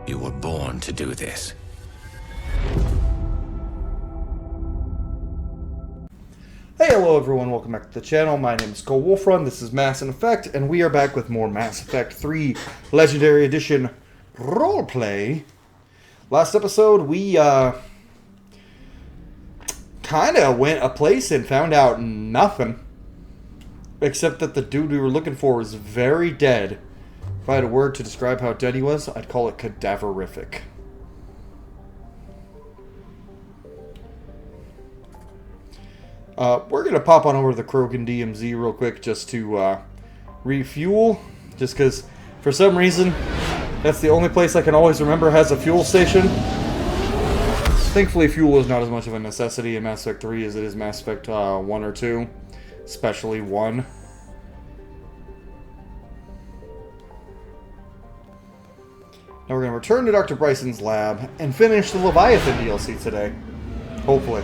You were born to do this. Hey, hello everyone, welcome back to the channel. My name is Cole Wolfrun, this is Mass Effect, and we are back with more Mass Effect 3 Legendary Edition Roleplay. Last episode, we, kinda went a place and found out nothing. Except that the dude we were looking for was very dead. If I had a word to describe how dead he was, I'd call it cadaverific. We're going to pop on over to the Krogan DMZ real quick just to refuel. Just because, for some reason, that's the only place I can always remember has a fuel station. Thankfully, fuel is not as much of a necessity in Mass Effect 3 as it is Mass Effect 1 or 2. Especially 1. Now we're going to return to Dr. Bryson's lab and finish the Leviathan DLC today. Hopefully.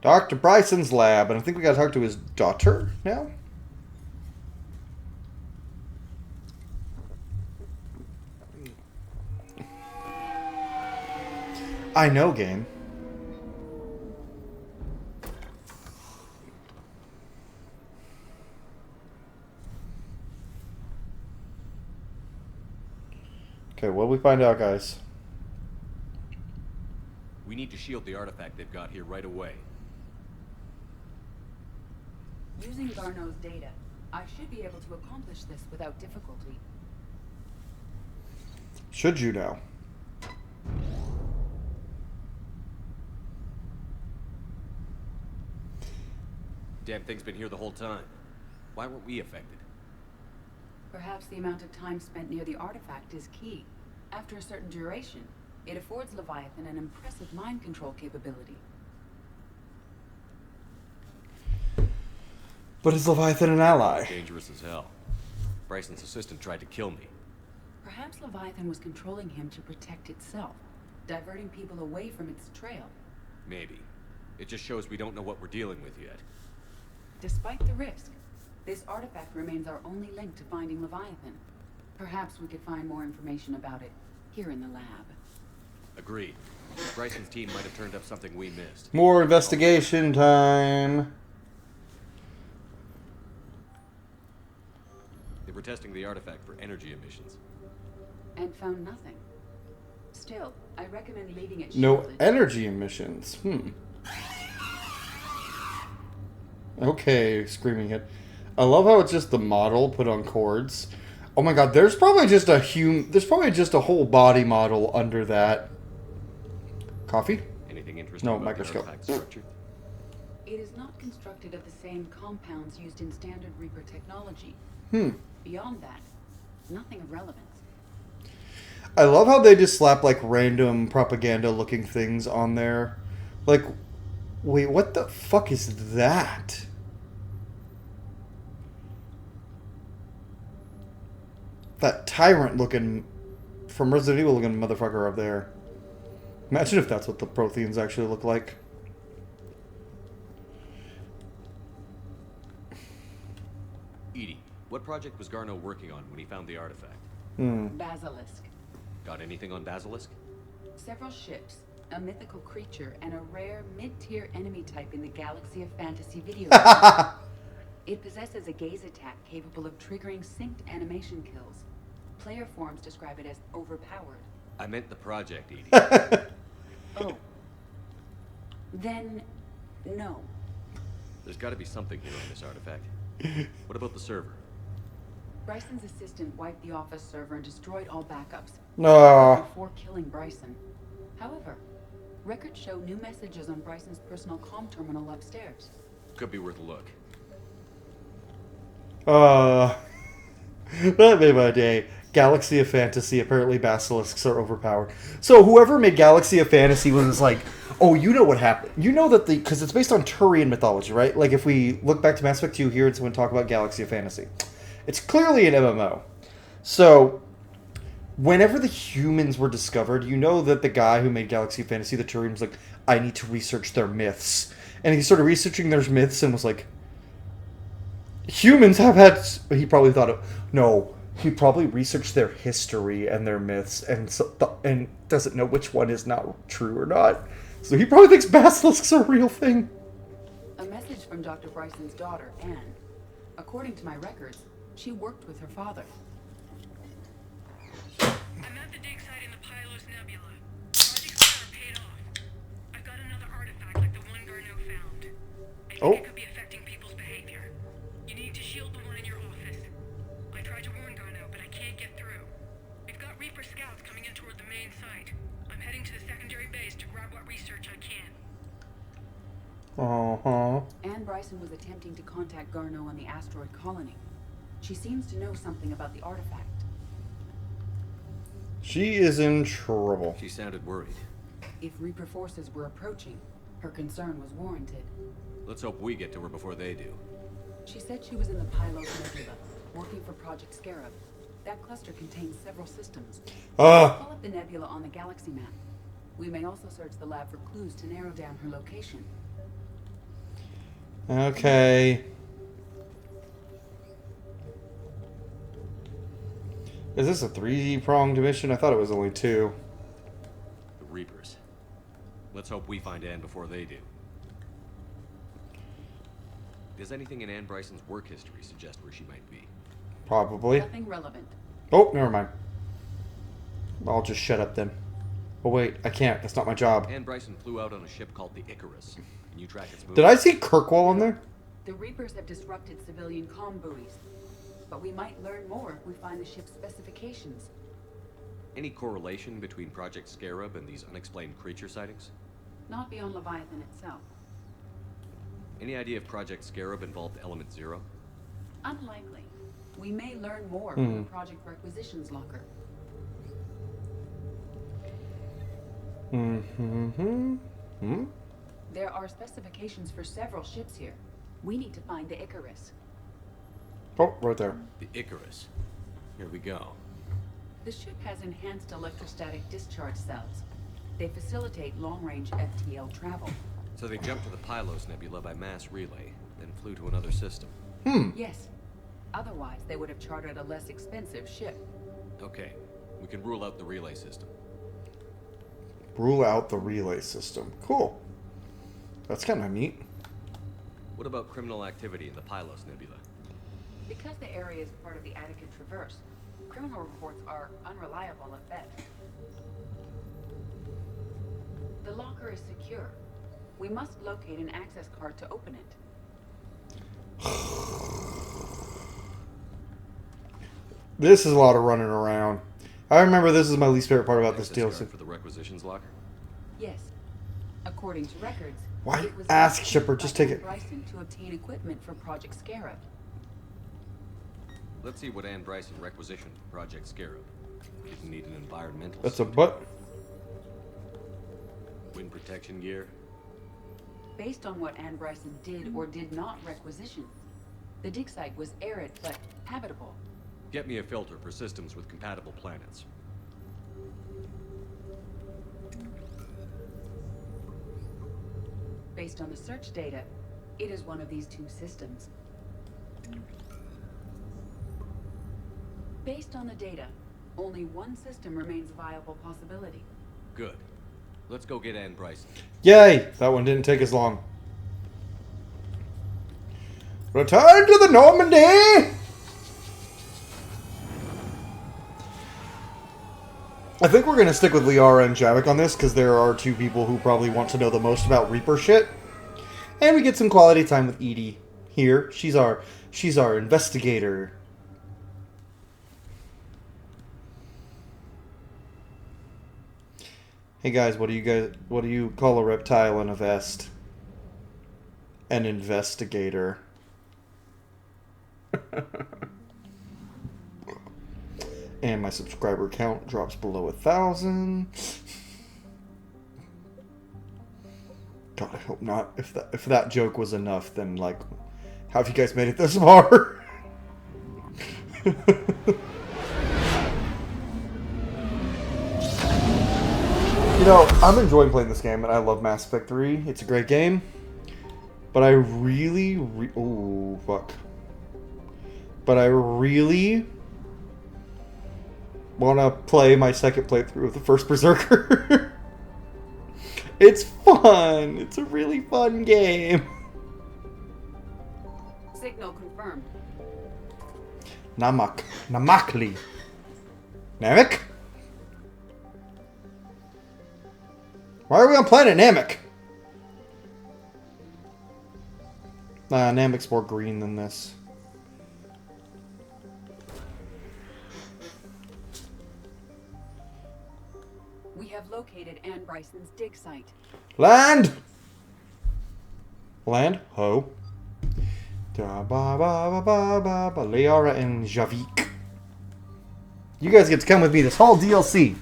Dr. Bryson's lab, and I think we gotta talk to his daughter now? I know, game. Okay, what'd we find out, guys? We need to shield the artifact they've got here right away. Using Garneau's data, I should be able to accomplish this without difficulty. Should you know? Damn thing's been here the whole time. Why weren't we affected? Perhaps the amount of time spent near the artifact is key. After a certain duration, it affords Leviathan an impressive mind control capability. But is Leviathan an ally? Dangerous as hell. Bryson's assistant tried to kill me. Perhaps Leviathan was controlling him to protect itself, diverting people away from its trail. Maybe. It just shows we don't know what we're dealing with yet. Despite the risk, this artifact remains our only link to finding Leviathan. Perhaps we could find more information about it here in the lab. Agreed. Bryson's team might have turned up something we missed. More investigation time. They were testing the artifact for energy emissions. And found nothing. Still, I recommend leaving it No shielded. energy emissions. Okay, screaming hit. I love how it's just the model put on cords. Oh my god, there's probably just a whole body model under that. Coffee? Anything interesting No, about microscope. the artifact structure? It is not constructed of the same compounds used in standard Reaper technology. Beyond that, nothing of relevance. I love how they just slap like random propaganda looking things on there. Like, wait, what the fuck is that? That tyrant looking, from Resident Evil looking motherfucker up there. Imagine if that's what the Protheans actually look like. Edie, what project was Garneau working on when he found the artifact? Basilisk. Got anything on Basilisk? Several ships, a mythical creature, and a rare mid-tier enemy type in the galaxy of fantasy video games. It possesses a gaze attack capable of triggering synced animation kills. Player forums describe it as overpowered. I meant the project, Edie. Oh. Then, no. There's got to be something here on this artifact. What about the server? Bryson's assistant wiped the office server and destroyed all backups. No. Before killing Bryson. However, records show new messages on Bryson's personal comm terminal upstairs. Could be worth a look. That made my day. Galaxy of Fantasy, apparently basilisks are overpowered. So whoever made Galaxy of Fantasy was like, oh, you know what happened. You know that because it's based on Turian mythology, right? Like if we look back to Mass Effect 2 here and someone talk about Galaxy of Fantasy. It's clearly an MMO. So whenever the humans were discovered, you know that the guy who made Galaxy of Fantasy, the Turian, was like, I need to research their myths. And he started researching their myths and was like, humans have had... He probably thought no, he probably researched their history and their myths and doesn't know which one is not true or not. So he probably thinks basilisks are a real thing. A message from Dr. Bryson's daughter, Ann. According to my records, she worked with her father. I'm at the dig site in the Pylos Nebula. Project Scarab paid off. I've got another artifact like the one Garneau found. I think it could be affecting people's behavior. You need to shield the one in your office. I tried to warn Garneau, but I can't get through. We've got Reaper scouts coming in toward the main site. I'm heading to the secondary base to grab what research I can. Ann Bryson was attempting to contact Garneau on the asteroid colony. She seems to know something about the artifact. She is in trouble. She sounded worried. If Reaper forces were approaching, her concern was warranted. Let's hope we get to her before they do. She said she was in the Pylos Nebula, working for Project Scarab. That cluster contains several systems. Pull up the nebula on the galaxy map. We may also search the lab for clues to narrow down her location. Okay. Is this a 3-pronged mission? I thought it was only 2. The Reapers. Let's hope we find Ann before they do. Does anything in Ann Bryson's work history suggest where she might be? Probably. Nothing relevant. Oh, never mind. I'll just shut up then. Oh wait, I can't. That's not my job. Ann Bryson flew out on a ship called the Icarus. Can you track its movement? Did I see Kirkwall on there? The Reapers have disrupted civilian comm buoys. But we might learn more if we find the ship's specifications. Any correlation between Project Scarab and these unexplained creature sightings? Not beyond Leviathan itself. Any idea if Project Scarab involved Element Zero? Unlikely. We may learn more from the Project Requisitions locker. There are specifications for several ships here. We need to find the Icarus. Oh, right there. The Icarus. Here we go. The ship has enhanced electrostatic discharge cells. They facilitate long-range FTL travel. So they jumped to the Pylos Nebula by mass relay, then flew to another system. Yes. Otherwise, they would have chartered a less expensive ship. Okay, we can rule out the relay system. Rule out the relay system. Cool. That's kind of neat. What about criminal activity in the Pylos Nebula? Because the area is part of the Attica Traverse, criminal reports are unreliable at best. The locker is secure. We must locate an access card to open it. This is a lot of running around. I remember this is my least favorite part about this Access DLC. card for the requisitions locker? Yes. According to records, Why it was ask used Shipper? by Just take Ann it. Bryson to obtain equipment for Project Scarab. Let's see what Ann Bryson requisitioned for Project Scarab. Didn't need an environmental That's a suit. butt. Wind protection gear. Based on what Ann Bryson did or did not requisition, the dig site was arid but habitable. Get me a filter for systems with compatible planets. Based on the search data, it is one of these 2 systems. Based on the data, only one system remains a viable possibility. Good. Let's go get Ann Bryson. Yay! That one didn't take as long. Return to the Normandy! I think we're going to stick with Liara and Javik on this, because there are 2 people who probably want to know the most about Reaper shit. And we get some quality time with Edie here. She's our investigator. Hey guys, what do you call a reptile in a vest? An investigator. And my subscriber count drops below 1,000. God, I hope not. If that joke was enough, then like, how have you guys made it this far? You know, I'm enjoying playing this game, and I love Mass Effect 3. It's a great game. But I really... oh, fuck. But I really want to play my second playthrough of the first Berserker. It's fun. It's a really fun game. Signal confirmed. Namakli. Namek? Why are we on planet Namek? Nah, Namek's more green than this. We have located Ann Bryson's dig site. Land! Land? Ho. Da ba ba ba ba ba ba. Liara and Javik. You guys get to come with me this whole DLC.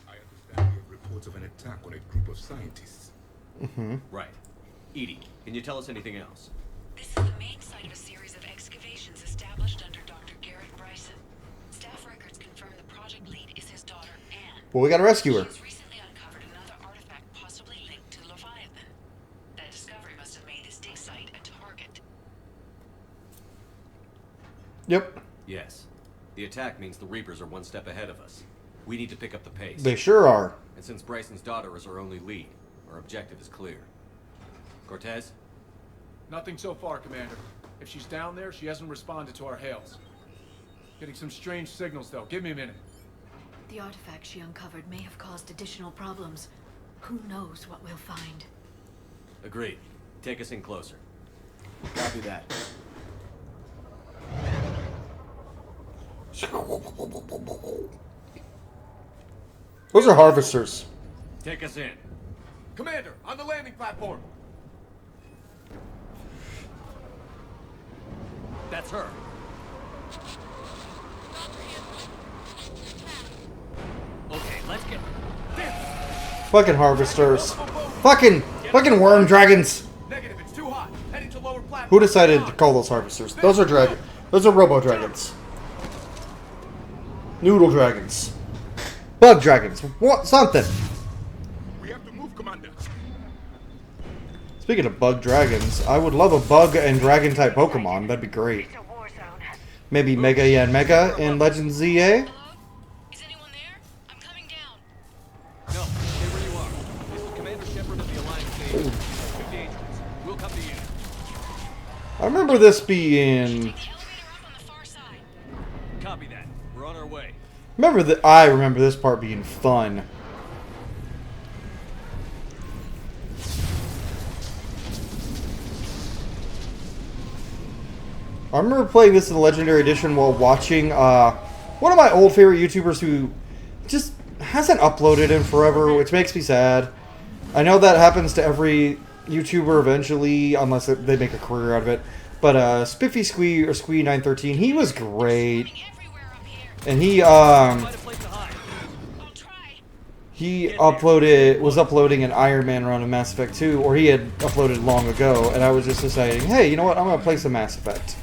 I understand we have reports of an attack on a group of scientists. Right. Edie, can you tell us anything else? This is the main site of a series of excavations established under Dr. Garrett Bryson. Staff records confirm the project lead is his daughter, Ann. Well, we gotta rescue her. She has recently uncovered another artifact possibly linked to Leviathan. That discovery must have made this dig site a target. Yep. Yes. The attack means the Reapers are one step ahead of us. We need to pick up the pace. They sure are. And since Bryson's daughter is our only lead, our objective is clear. Cortez? Nothing so far, Commander. If she's down there, she hasn't responded to our hails. Getting some strange signals, though. Give me a minute. The artifact she uncovered may have caused additional problems. Who knows what we'll find? Agreed. Take us in closer. Copy that. Those are harvesters. Take us in. Commander, on the landing platform! That's her. Okay, let's get... Fucking harvesters. Fucking worm dragons. Negative, it's too hot. Heading to lower platform. Who decided to call those harvesters? Those are Those are robo dragons. Noodle dragons. Bug dragons. What? Something. We have to move, Commander. Speaking of bug dragons, I would love a bug and dragon type Pokemon. That'd be great. Maybe Mega Yan Mega in Legends ZA? Hello? Is anyone there? I'm coming down. No, stay where you are. This is Commander Shepard of the Alliance Navy. Too dangerous. We'll come to you. I remember this being... Take the elevator up on the far side. Copy that. We're on our way. I remember this part being fun. I remember playing this in the Legendary Edition while watching one of my old favorite YouTubers who just hasn't uploaded in forever, which makes me sad. I know that happens to every YouTuber eventually, unless they make a career out of it. But Spiffy Squee or Squee 913, he was great, Everywhere up here. and he Find a place to hide. I'll try. was uploading an Iron Man run of Mass Effect 2, or he had uploaded long ago, and I was just deciding, hey, you know what, I'm gonna play some Mass Effect.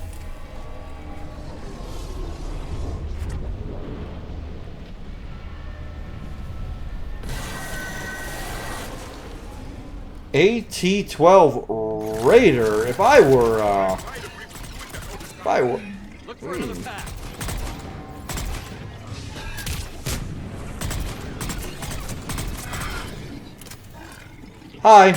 AT-12 Raider. If I were Look for another path. Hi. I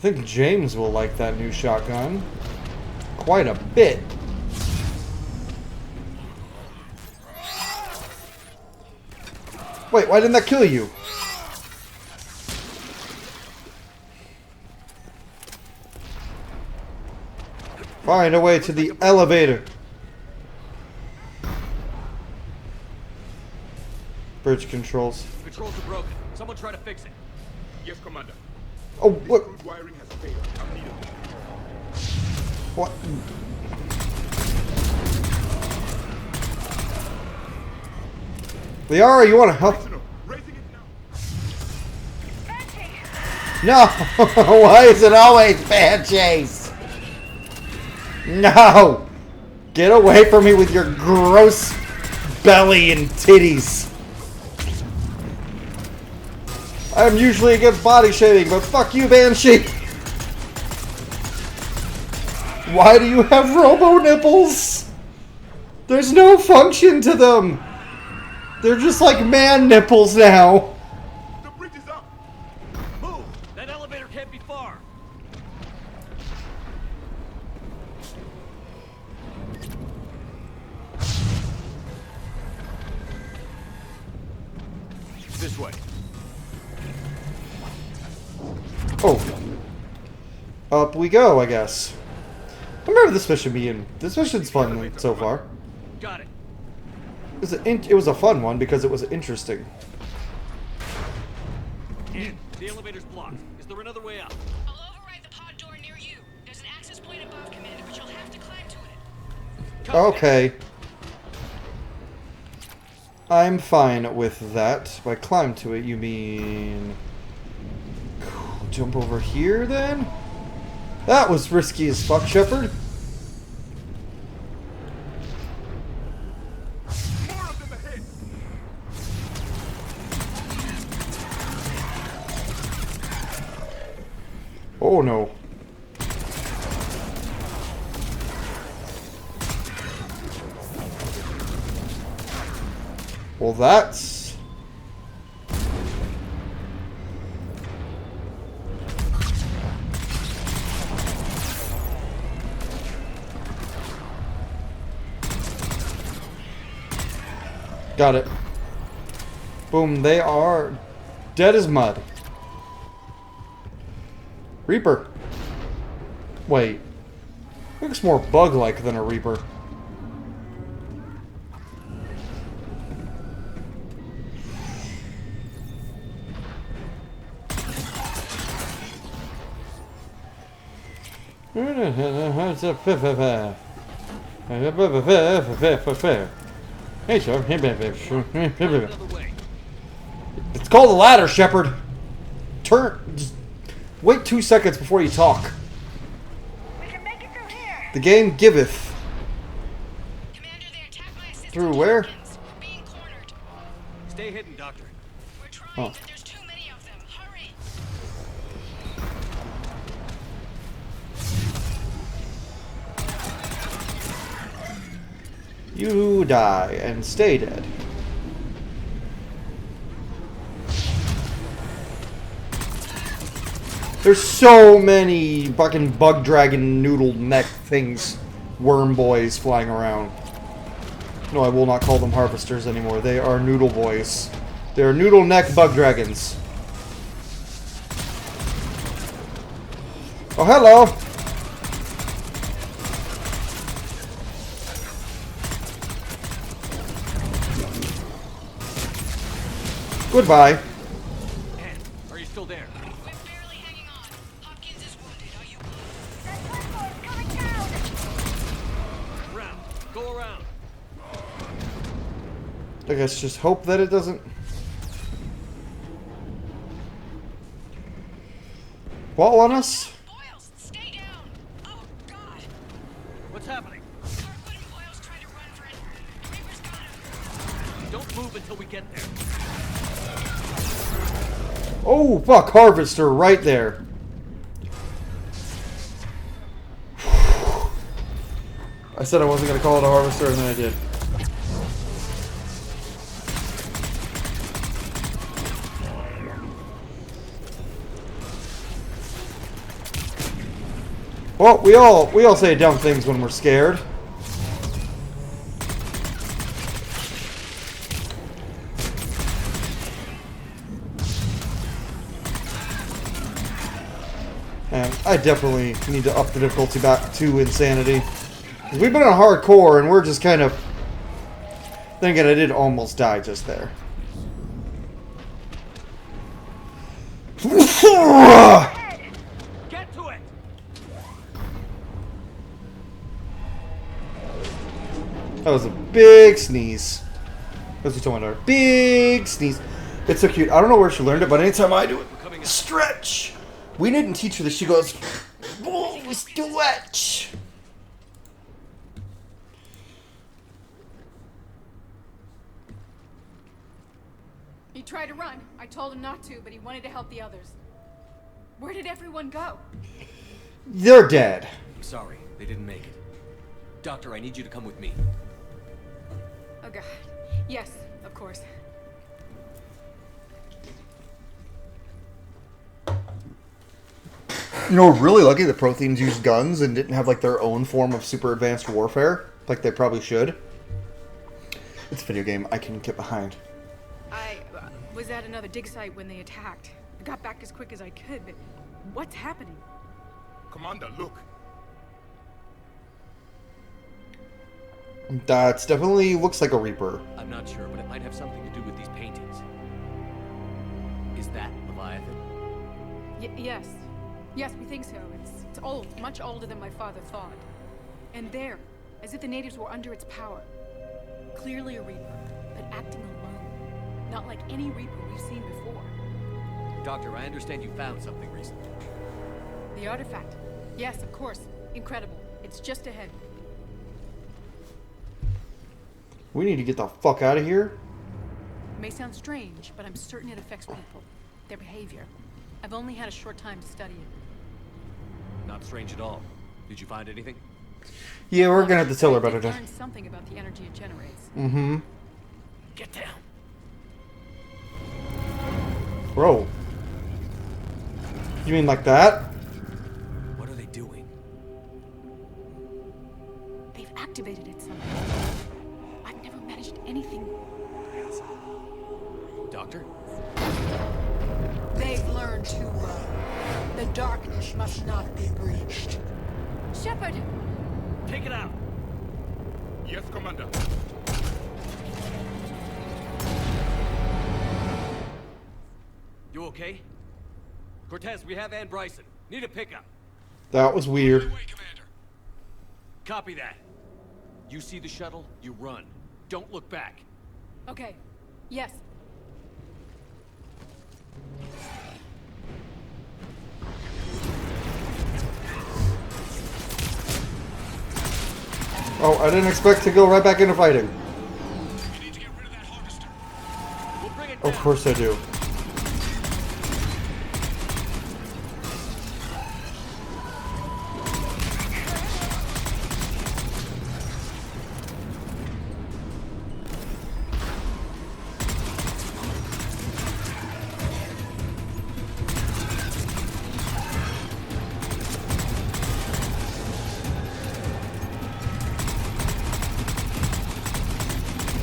think James will like that new shotgun quite a bit. Wait, why didn't that kill you? Find a way to the elevator. Bridge controls. Controls are broken. Someone try to fix it. Yes, Commander. Oh, what? Root wiring has failed. Immediately. What? Liara, you want to help? Raising it now. No! Why is it always bad chase? No! Get away from me with your gross belly and titties. I'm usually against body shaming, but fuck you, Banshee. Why do you have robo nipples? There's no function to them. They're just like man nipples now. The bridge is up. Move! That elevator can't be far. This way. Oh. Up we go, I guess. I remember this mission being... This mission's fun so far. Got it. It was a fun one because it was interesting. In. The elevator's blocked. Is there another way up? I'll override the pod door near you. There's an access point above, Commander, but you'll have to climb to it. Okay. I'm fine with that. By climb to it, you mean... Jump over here, then? That was risky as fuck, Shepard. More of them ahead. Oh, no. Well, that's... Got it. Boom, they are dead as mud. Reaper. Wait. Looks more bug-like than a Reaper. Hey, sir. Another way. It's called a ladder, Shepard. Just wait 2 seconds before you talk. We can make it through here. The game giveth. Commander, they attacked my assistant. Through where? Hopkins. We're being cornered. Stay hidden, Doctor. We're trying, Oh. but there's too many of them. Hurry! You die and stay dead. There's so many fucking bug dragon noodle neck things, worm boys flying around. No, I will not call them harvesters anymore. They are noodle boys. They are noodle neck bug dragons. Oh, hello. Goodbye. Ann, are you still there? We're barely hanging on. Hopkins is wounded. Are you That platform's coming down. Around. Go around. I guess just hope that it doesn't... fall on us? Boyles, stay down! Oh, God! What's happening? Kirkwood and Boyles tried to run for it. Reaper's got him. Don't move until we get there. Oh, fuck, harvester right there. I said I wasn't going to call it a harvester, and then I did. Well, we all say dumb things when we're scared. And I definitely need to up the difficulty back to insanity. 'Cause we've been on hardcore and we're just kind of... Then again, I did almost die just there. Get to it! That was a big sneeze. That's what you're talking about. Big sneeze. It's so cute. I don't know where she learned it, but anytime I do it, stretch. We didn't teach her this. She goes, "Oh, it's too much." He tried to run. I told him not to, but he wanted to help the others. Where did everyone go? They're dead. I'm sorry, they didn't make it. Doctor, I need you to come with me. Oh god. Yes, of course. You know, we're really lucky the Protheans used guns and didn't have like their own form of super advanced warfare, like they probably should. It's a video game. I can get behind. I was at another dig site when they attacked. I got back as quick as I could, but what's happening? Commander, look. That definitely looks like a Reaper. I'm not sure, but it might have something to do with these paintings. Is that Leviathan? Yes. Yes, we think so. It's old, much older than my father thought. And there, as if the natives were under its power. Clearly a Reaper, but acting alone. Not like any Reaper we've seen before. Doctor, I understand you found something recently. The artifact. Yes, of course. Incredible. It's just ahead. We need to get the fuck out of here. It may sound strange, but I'm certain it affects people. Their behavior. I've only had a short time to study it. Not strange at all. Did you find anything? Yeah, we're gonna have to tell her about I it. did learn something about the energy it generates. Mm-hmm. Get down. Bro. You mean like that? What are they doing? They've activated it somehow. I've never managed anything. Doctor? They've learned too well. The darkness must not be breached. Shepard! Take it out. Yes, Commander. You okay? Cortez, we have Ann Bryson. Need a pickup. That was weird. Commander. Copy that. You see the shuttle, you run. Don't look back. Okay. Yes. Oh, I didn't expect to go right back into fighting. You need to get rid of that harvester. We'll bring it Of down. course I do.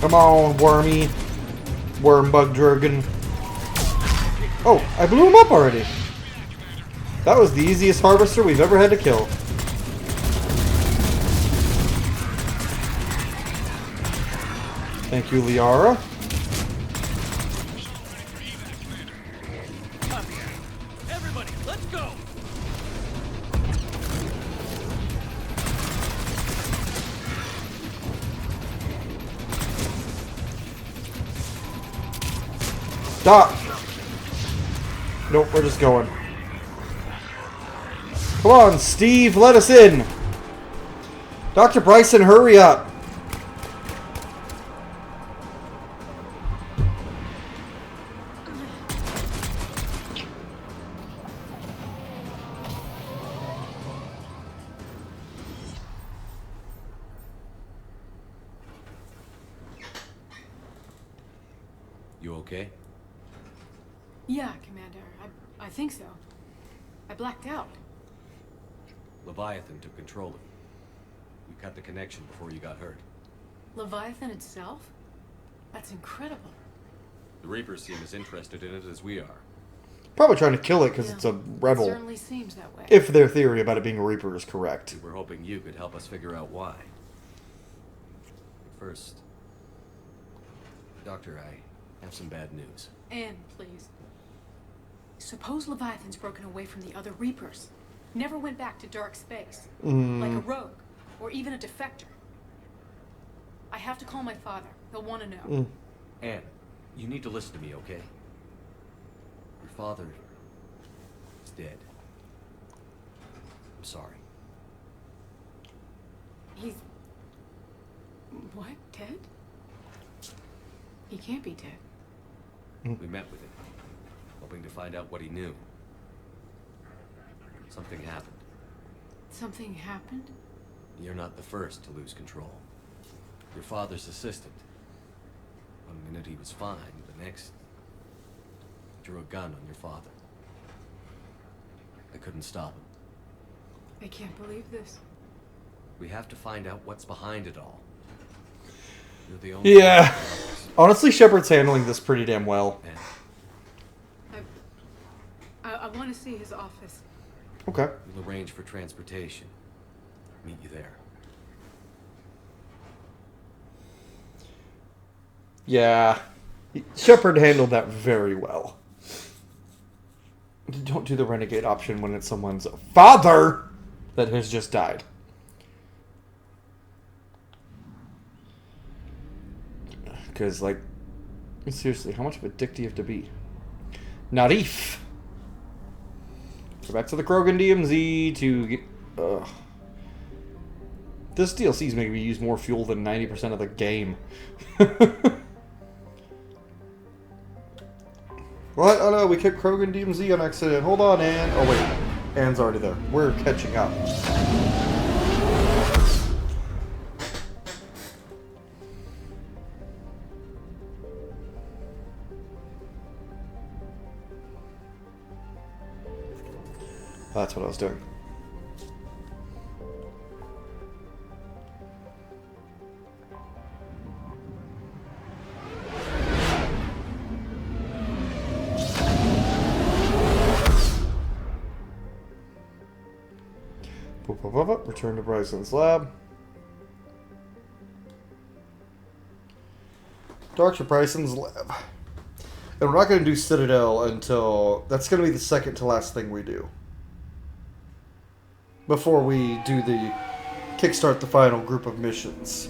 Come on, wormy. Worm bug dragon. Oh, I blew him up already. That was the easiest harvester we've ever had to kill. Thank you, Liara. Copy. Everybody, let's go. Stop! Nope, we're just going. Come on, Steve, let us in! Dr. Bryson, hurry up! You okay? Yeah, Commander. I think so. I blacked out. Leviathan took control of it. We cut the connection before you got hurt. Leviathan itself? That's incredible. The Reapers seem as interested in it as we are. Probably trying to kill it because Yeah, it's a It rebel. certainly seems that way. If their theory about it being a Reaper is correct. We were hoping you could help us figure out why. First, Doctor, I have some bad news. Anne, please. Suppose Leviathan's broken away from the other Reapers. Never went back to dark space. Like a rogue, or even a defector. I have to call my father. He'll want to know. Anne, you need to listen to me, okay? Your father is dead. I'm sorry. He's... What? Dead? He can't be dead. We met with him, hoping to find out what he knew. Something happened. Something happened? You're not the first to lose control. Your father's assistant. One minute he was fine, the next... drew a gun on your father. I couldn't stop him. I can't believe this. We have to find out what's behind it all. You're the only Yeah. Honestly, Shepard's handling this pretty damn well. Man, I want to see his office. Okay. we'll arrange for transportation. Meet you there. Yeah. Shepard handled that very well. Don't do the renegade option when it's someone's father that has just died. Because, like, seriously, how much of a dick do you have to be? Narif. Go back to the Krogan DMZ to get... This DLC is making me use more fuel than 90% of the game. What? Oh no, we kicked Krogan DMZ on accident. Hold on, Ann. Oh wait, Ann's already there. We're catching up. That's what I was doing. Return to Bryson's lab. Dr. Bryson's lab. And we're not going to do Citadel until... That's going to be the second to last thing we do. Before we do the... Kickstart the final group of missions.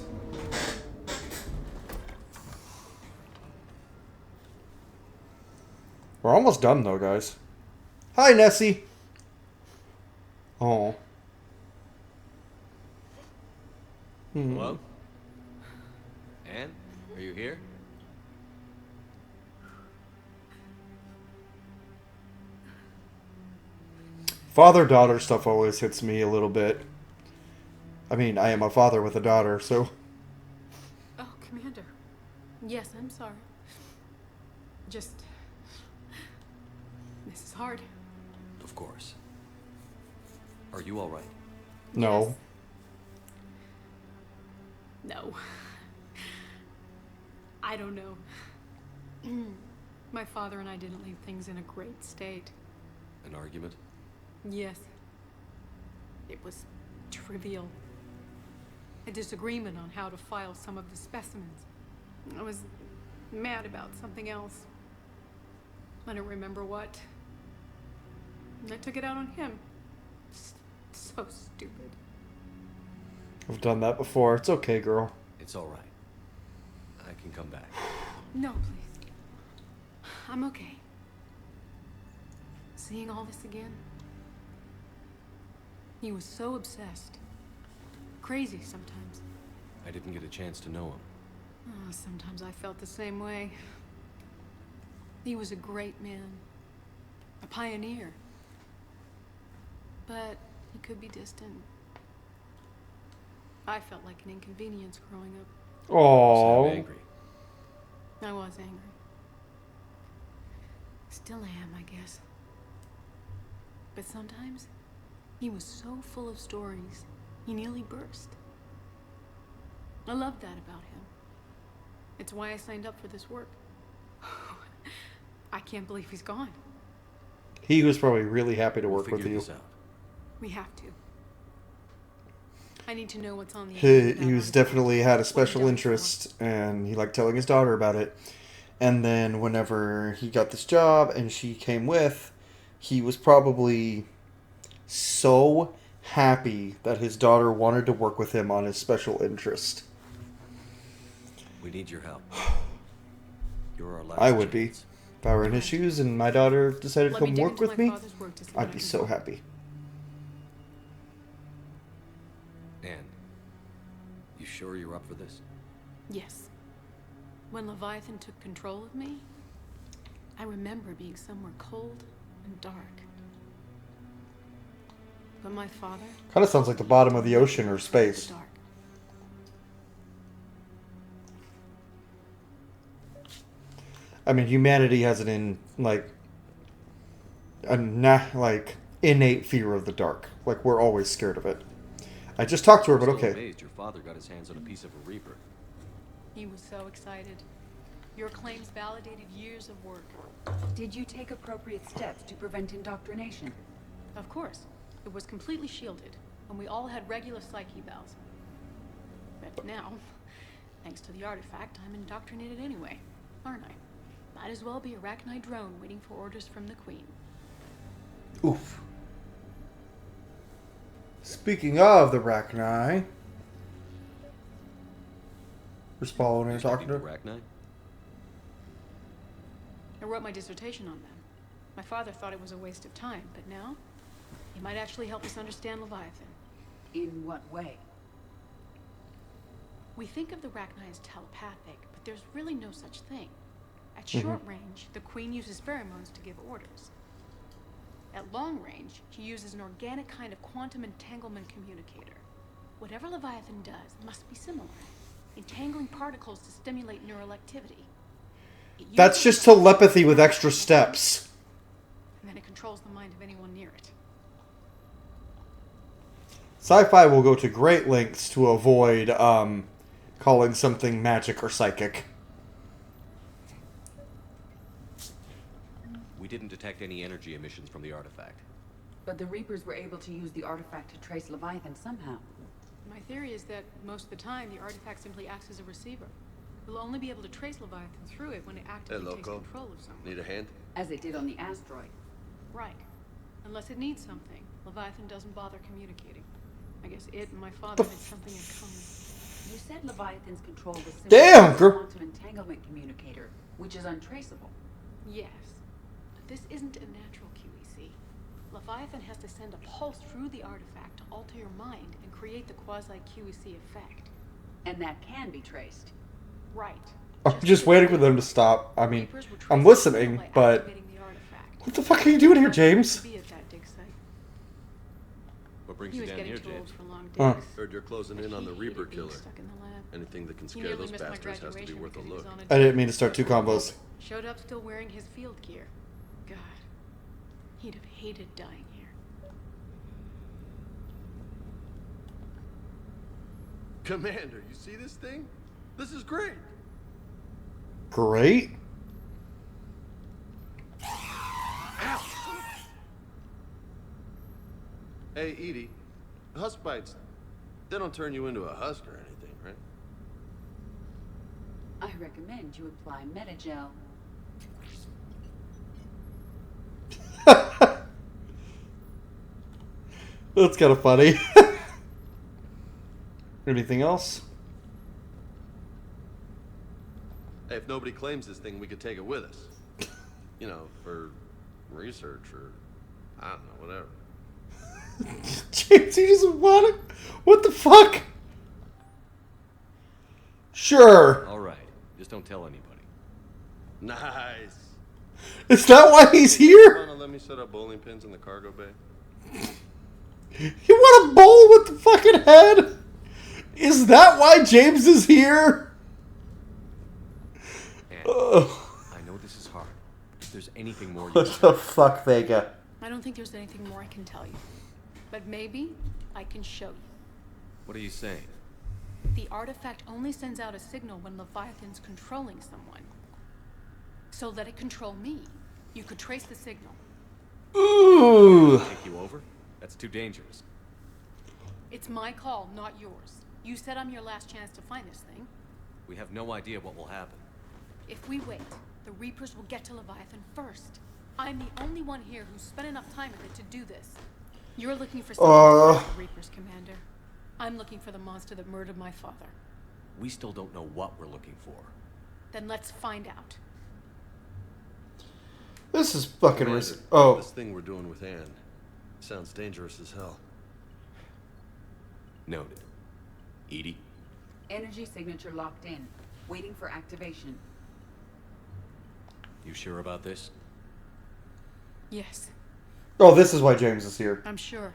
We're almost done though, guys. Hi, Nessie. Oh. Hello? Ann? Are you here? Father-daughter stuff always hits me a little bit. I mean, I am a father with a daughter, so... Oh, Commander. Yes, I'm sorry. Just... This is hard. Of course. Are you all right? No. Yes. No. I don't know. My father and I didn't leave things in a great state. An argument? Yes. It was trivial. A disagreement on how to file some of the specimens. I was mad about something else. I don't remember what. And I took it out on him. So stupid. I've done that before. It's okay, girl. It's all right. I can come back. No, please. I'm okay. Seeing all this again. He was so obsessed. Crazy sometimes. I didn't get a chance to know him. Oh, sometimes I felt the same way. He was a great man. A pioneer. But he could be distant. I felt like an inconvenience growing up. Oh. Sound angry. I was angry. Still am, I guess. But sometimes, he was so full of stories, he nearly burst. I love that about him. It's why I signed up for this work. I can't believe he's gone. He was probably really happy to We'll work with figure you. this out. We have to. I need to know what's on the He was definitely had a special interest, and he liked telling his daughter about it. And then whenever he got this job and she came with, he was probably so happy that his daughter wanted to work with him on his special interest. We need your help. You're our last I would be. chance. If I were in his shoes and my daughter decided to Let me come dig work into with my me, father's work to see what I'd I be can so do. happy. Ann, you sure you're up for this? Yes. When Leviathan took control of me, I remember being somewhere cold and dark. But my father... Kind of sounds like the bottom of the ocean or space. Dark. I mean, humanity has an innate fear of the dark. Like, we're always scared of it. I just talked to her, but I'm still okay. amazed your father got his hands on a piece of a Reaper. He was so excited. Your claims validated years of work. Did you take appropriate steps to prevent indoctrination? Of course. It was completely shielded, and we all had regular psych evals. But now, thanks to the artifact, I'm indoctrinated anyway, aren't I? Might as well be a Arachnite drone waiting for orders from the Queen. Oof. Speaking of the Arachnite, we're following and talking to her. Arachnite? I wrote my dissertation on them. My father thought it was a waste of time, but now, he might actually help us understand Leviathan. In what way? We think of the Arachnite as telepathic, but there's really no such thing. At short range, the Queen uses pheromones to give orders. At long range, she uses an organic kind of quantum entanglement communicator. Whatever Leviathan does must be similar, entangling particles to stimulate neural activity. That's just telepathy with extra steps. And then it controls the mind of anyone near it. Sci-fi will go to great lengths to avoid calling something magic or psychic. We didn't detect any energy emissions from the artifact. But the Reapers were able to use the artifact to trace Leviathan somehow. My theory is that most of the time, the artifact simply acts as a receiver. We'll only be able to trace Leviathan through it when it actively takes control of someone. Need a hand? As it did on the asteroid. Right. Unless it needs something, Leviathan doesn't bother communicating. I guess it and my father had something in common. You said Leviathan's control was similar Damn, to girl. a quantum entanglement communicator, which is untraceable. Yes. But this isn't a natural QEC. Leviathan has to send a pulse through the artifact to alter your mind and create the quasi-QEC effect. And that can be traced. Right. I'm just waiting for them to stop. I mean, Reapers were I'm traced listening, by but activating the artifact. what the fuck are you doing here, James? Be at that dig site. What brings He you was down getting here, too old James? for long Huh. digs. Heard you're closing in on the He Reaper hated being killer. stuck in the lab. Anything that can He scare nearly those missed my bastards has to be graduation worth a because he was look. on a I didn't dig. mean to start two combos. Showed up still wearing his field gear. God, he'd have hated dying here. Commander, you see this thing? This is great. Great. Hey, Edie, husk bites, they don't turn you into a husk or anything, right? I recommend you apply Metagel. That's kind of funny. Anything else? Hey, if nobody claims this thing, we could take it with us. You know, for research or, I don't know, whatever. James, you just want it? What the fuck? Sure. All right, just don't tell anybody. Nice. Is that why he's here? Want to let me set up bowling pins in the cargo bay? You want a bowl with the fucking head? Is that why James is here? And Ugh. I know this is hard. If there's anything more you What can the fuck, Vega? I don't think there's anything more I can tell you. But maybe I can show you. What are you saying? The artifact only sends out a signal when Leviathan's controlling someone. So let it control me. You could trace the signal. Ooh. Take you over? That's too dangerous. It's my call, not yours. You said I'm your last chance to find this thing. We have no idea what will happen. If we wait, the Reapers will get to Leviathan first. I'm the only one here who's spent enough time with it to do this. You're looking for something to fight the Reapers, Commander. I'm looking for the monster that murdered my father. We still don't know what we're looking for. Then let's find out. This is fucking Commander, oh. this thing we're doing with Ann sounds dangerous as hell. Noted. Edie? Energy signature locked in. Waiting for activation. You sure about this? Yes, Oh, this is why James is here. I'm sure.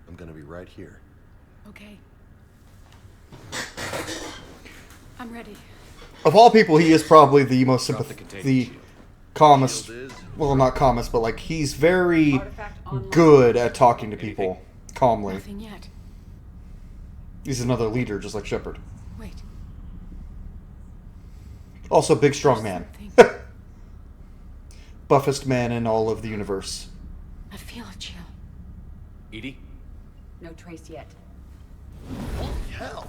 I'm gonna be right here. Okay. I'm ready. Of all people, he is probably the most Drop the sympathetic, containment the shield. calmest. Shield is- Well, not calmest, but like he's very Artifact online. good at talking to people calmly. Nothing yet. He's another leader, just like Shepard. Wait. Also, big, strong man. Something. Buffest man in all of the universe. I feel a chill. Edie? No trace yet. Hell!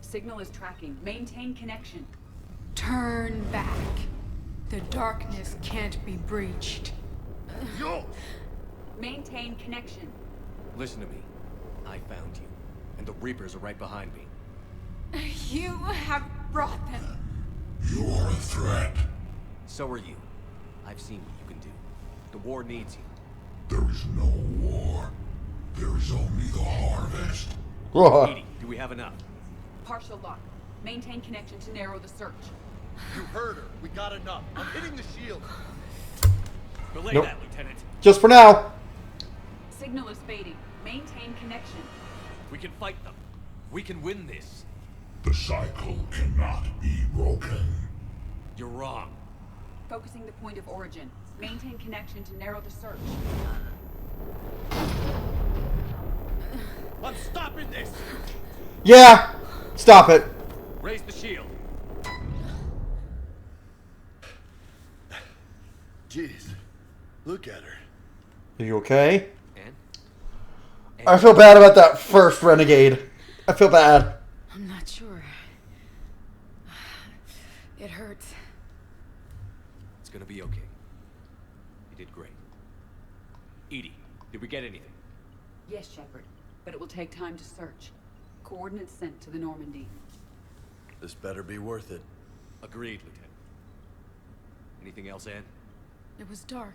Signal is tracking. Maintain connection. Turn back. The darkness can't be breached. Yo! Maintain connection. Listen to me. I found you. And the Reapers are right behind me. You have brought them. You are a threat. So are you. I've seen what you can do. The war needs you. There is no war. There is only the harvest. Edie, do we have enough? Partial lock. Maintain connection to narrow the search. You heard her. We got enough. I'm hitting the shield. Belay Nope. that, Lieutenant. Just for now. Signal is fading. Maintain connection. We can fight them. We can win this. The cycle cannot be broken. You're wrong. Focusing the point of origin. Maintain connection to narrow the search. I'm stopping this! Yeah. Stop it. Raise the shield. Jeez, look at her. Are you okay? Ann? I feel bad about that first renegade. I feel bad. I'm not sure. It hurts. It's gonna be okay. You did great. Edie, did we get anything? Yes, Shepard. But it will take time to search. Coordinates sent to the Normandy. This better be worth it. Agreed, Lieutenant. Anything else, Ann? It was dark.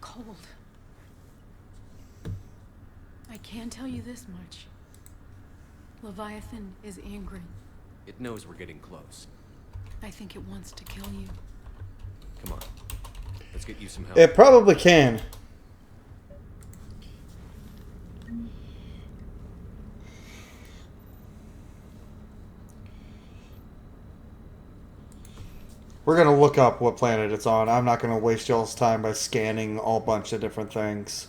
Cold. I can tell you this much. Leviathan is angry. It knows we're getting close. I think it wants to kill you. Come on. Let's get you some help. It probably can. We're going to look up what planet it's on. I'm not going to waste y'all's time by scanning a bunch of different things.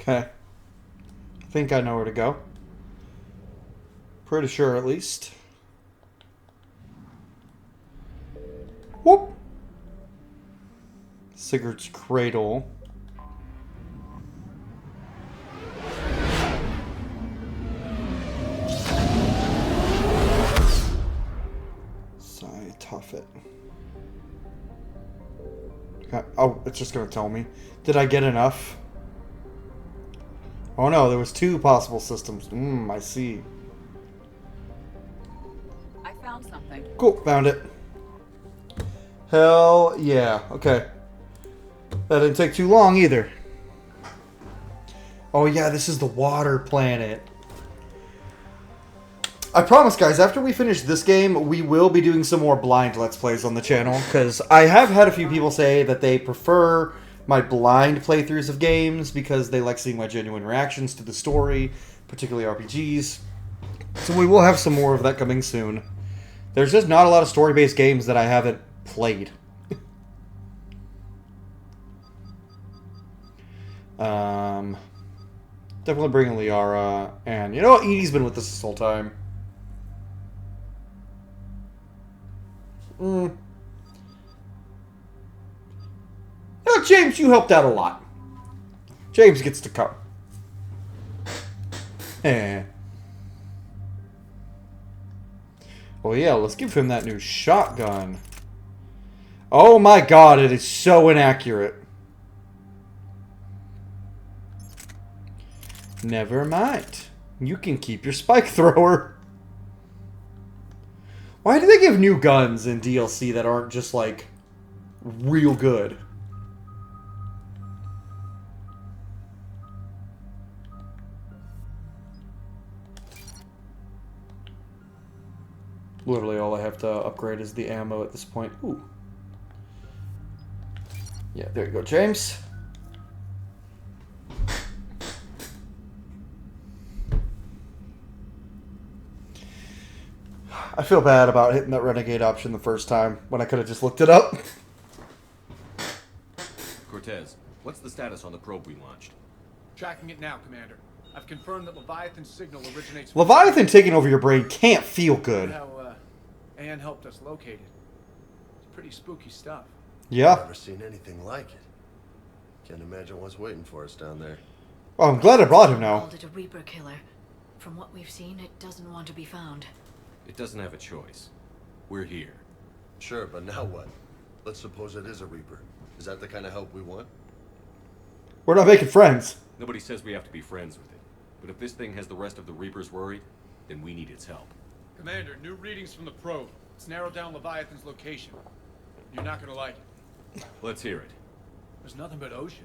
Okay. I think I know where to go. Pretty sure, at least. Whoop! Sigurd's Cradle. Tuffet. Okay. Oh, it's just gonna tell me. Did I get enough? Oh no, there was 2 possible systems. I see. I found something. Cool, found it. Hell yeah. Okay. That didn't take too long either. Oh yeah, this is the water planet. I promise, guys, after we finish this game, we will be doing some more blind Let's Plays on the channel, because I have had a few people say that they prefer my blind playthroughs of games because they like seeing my genuine reactions to the story, particularly RPGs. So we will have some more of that coming soon. There's just not a lot of story-based games that I haven't played. Definitely bringing Liara, and you know what? Edie's been with us this whole time. Yeah, James, you helped out a lot. James gets to come. Oh yeah, let's give him that new shotgun. Oh my god, it is so inaccurate. Never mind. You can keep your spike thrower. Why do they give new guns in DLC that aren't just, like, real good? Literally all I have to upgrade is the ammo at this point. Ooh. Yeah, there you go, James. I feel bad about hitting that Renegade option the first time when I could have just looked it up. Cortez, what's the status on the probe we launched? Tracking it now, Commander. I've confirmed that Leviathan's signal originates from... Leviathan taking over your brain can't feel good. How, Ann helped us locate it. It's pretty spooky stuff. Yeah. Never seen anything like it. Can't imagine what's waiting for us down there. Well, I'm glad I brought him now. Called it a Reaper killer. From what we've seen, it doesn't want to be found. It doesn't have a choice. We're here. Sure, but now what? Let's suppose it is a Reaper. Is that the kind of help we want? We're not making friends. Nobody says we have to be friends with it. But if this thing has the rest of the Reapers worried, then we need its help. Commander, new readings from the probe. It's narrowed down Leviathan's location. You're not gonna like it. Let's hear it. There's nothing but ocean.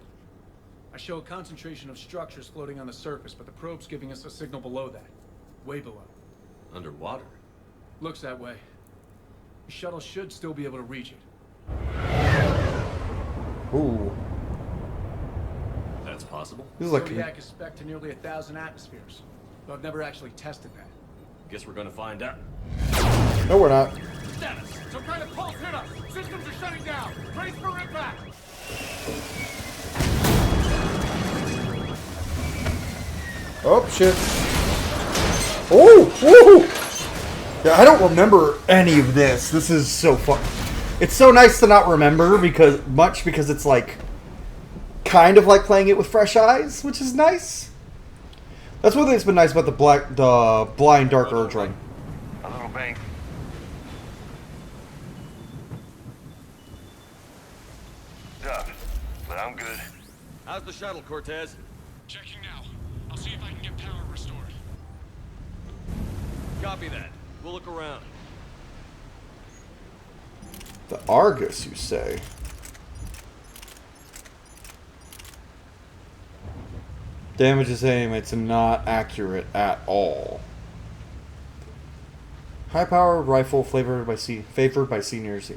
I show a concentration of structures floating on the surface, but the probe's giving us a signal below that. Way below. Underwater? Looks that way. The shuttle should still be able to reach it. Ooh. That's possible. This is like... Zodiac is spec to nearly 1,000 atmospheres, but I've never actually tested that. Guess we're gonna find out. No, we're not. Status! Some kind of pulse hit us! Systems are shutting down! Brace for impact! Oh, shit. Oh! Woo! Yeah, I don't remember any of this. This is so fun. It's so nice to not remember because it's like kind of like playing it with fresh eyes, which is nice. That's one thing that's been nice about the Blind Dark Urge run. A little bang. Doug, but I'm good. How's the shuttle, Cortez? Checking now. I'll see if I can get power restored. Copy that. We'll look around. The Argus, you say? Damages animates and not accurate at all. High power rifle favored by seniors.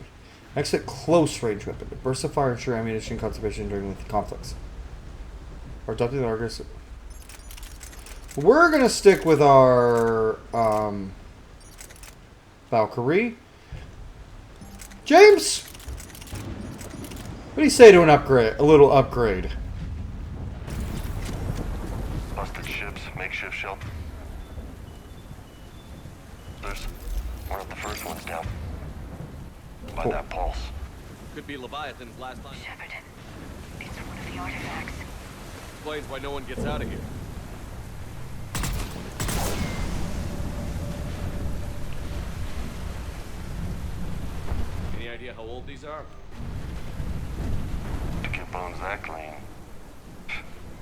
Exit close range weapon. Burst of fire ensure ammunition conservation during lengthy conflicts. Or adopting the Argus. We're gonna stick with our Valkyrie. James, what do you say to an upgrade? A little upgrade. Busted ships, makeshift shelter. There's one of the first ones down. By that pulse. Could be Leviathan's last line. Shepard, it's one of the artifacts. Explains why no one gets out of here. Any idea how old these are? To get bones that clean.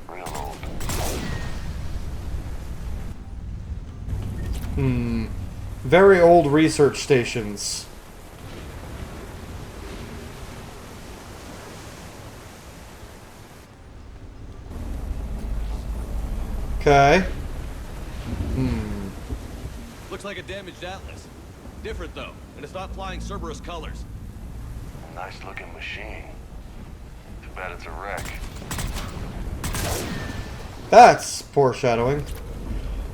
Real old. Very old research stations. Okay. Looks like a damaged Atlas. Different though, and it's not flying Cerberus colors. Nice looking machine. Too bad it's a wreck. That's foreshadowing.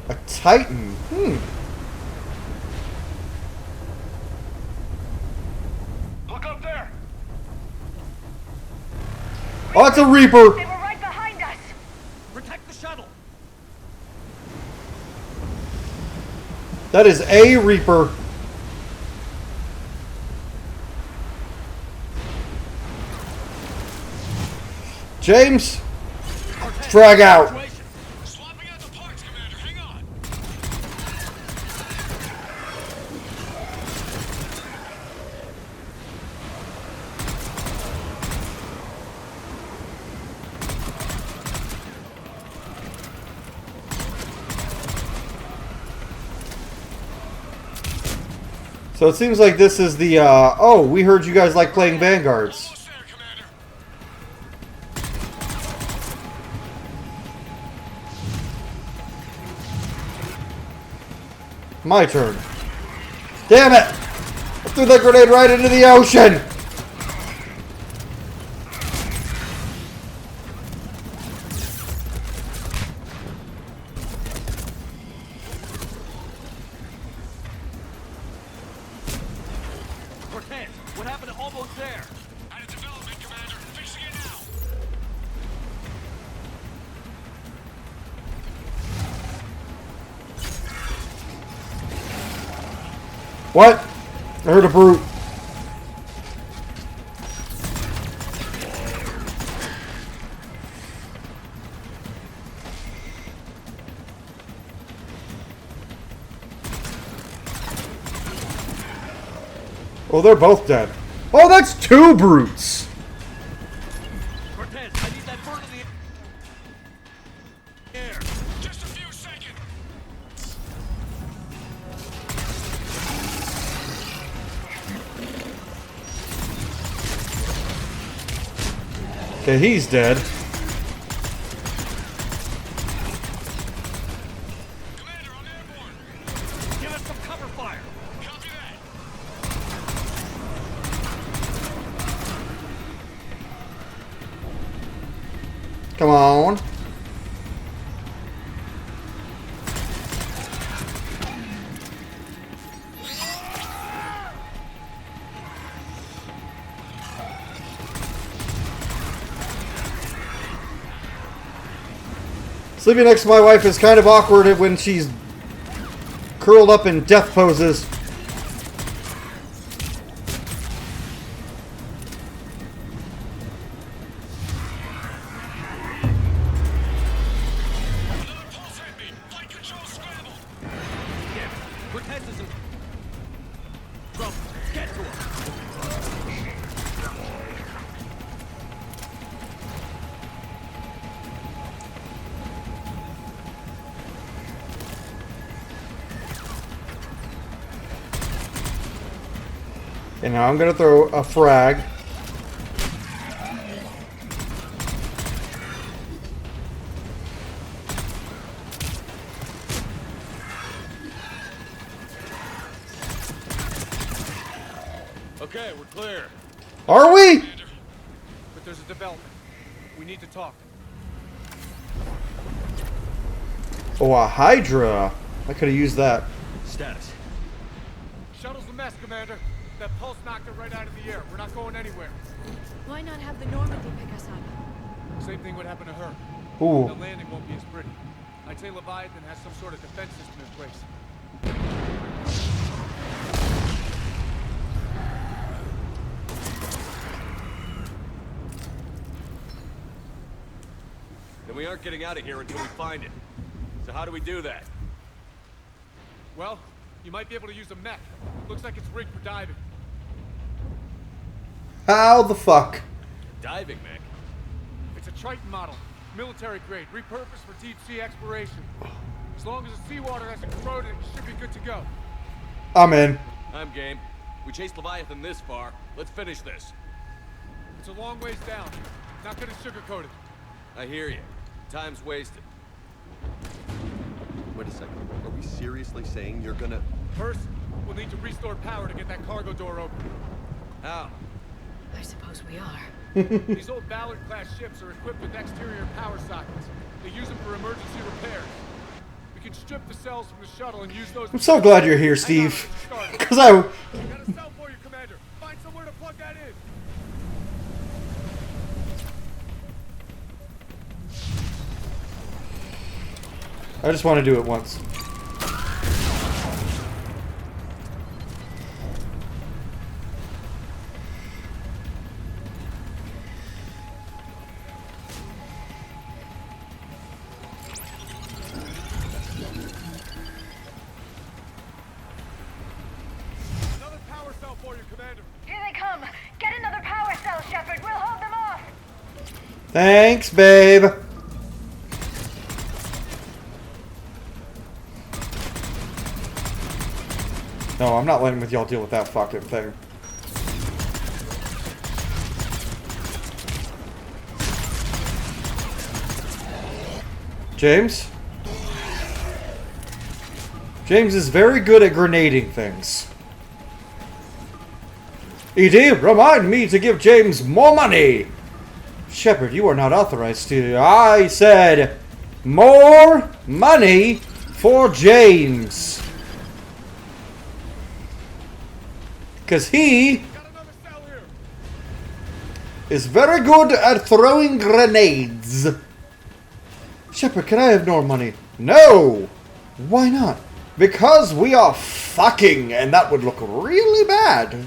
A Titan. Look up there! Oh, it's a Reaper. They were right behind us! Protect the shuttle! That is a Reaper. James, frag out. Swapping out the parts, Commander. Hang on. So it seems like this is the, oh, we heard you guys like playing Vanguards. My turn. Damn it! I threw that grenade right into the ocean! Cortez, what happened to almost there? Out of development, Commander. Fixing it now. What? I heard a brute. Oh, they're both dead. Oh, that's two brutes. Cortez, I need that bird in the air. Just a few seconds. Okay, he's dead. Commander, I'm airborne. Give us some cover fire. Copy that. Come on. Sleeping next to my wife is kind of awkward when she's curled up in death poses. Another pulse hit me. Flight control scrambled. Damn it. Cortez is in trouble. Get to him. And now I'm going to throw a frag. Okay, we're clear. Are we? But there's a development. We need to talk. Oh, a Hydra. I could have used that. Status. Shuttle's a mess, Commander. That pulse knocked it right out of the air. We're not going anywhere. Why not have the Normandy pick us up? Same thing would happen to her. Ooh. The landing won't be as pretty. I'd say Leviathan has some sort of defense system in place. Then we aren't getting out of here until we find it. So how do we do that? Well, you might be able to use a mech. Looks like it's rigged for diving. How the fuck? Diving mech. It's a Triton model, military grade, repurposed for deep sea exploration. As long as the seawater hasn't corroded, it should be good to go. I'm in. I'm game. We chased Leviathan this far. Let's finish this. It's a long ways down. Not gonna sugarcoat it. I hear you. Time's wasted. Wait a second. Are we seriously saying you're gonna... First, we'll need to restore power to get that cargo door open. How? I suppose we are. These old Ballard-class ships are equipped with exterior power sockets. They use them for emergency repairs. We can strip the cells from the shuttle and use those... I'm so glad you're here, Steve. Because I... Got a cell for you, Commander. Find somewhere to plug that in. I just want to do it once. Another power cell for you, Commander. Here they come. Get another power cell, Shepard. We'll hold them off. Thanks, babe. No, I'm not letting y'all deal with that fucking thing. James? James is very good at grenading things. E.D., remind me to give James more money! Shepard, you are not authorized to... I said more money for James. Because he is very good at throwing grenades. Shepard, can I have more money? No! Why not? Because we are fucking, and that would look really bad.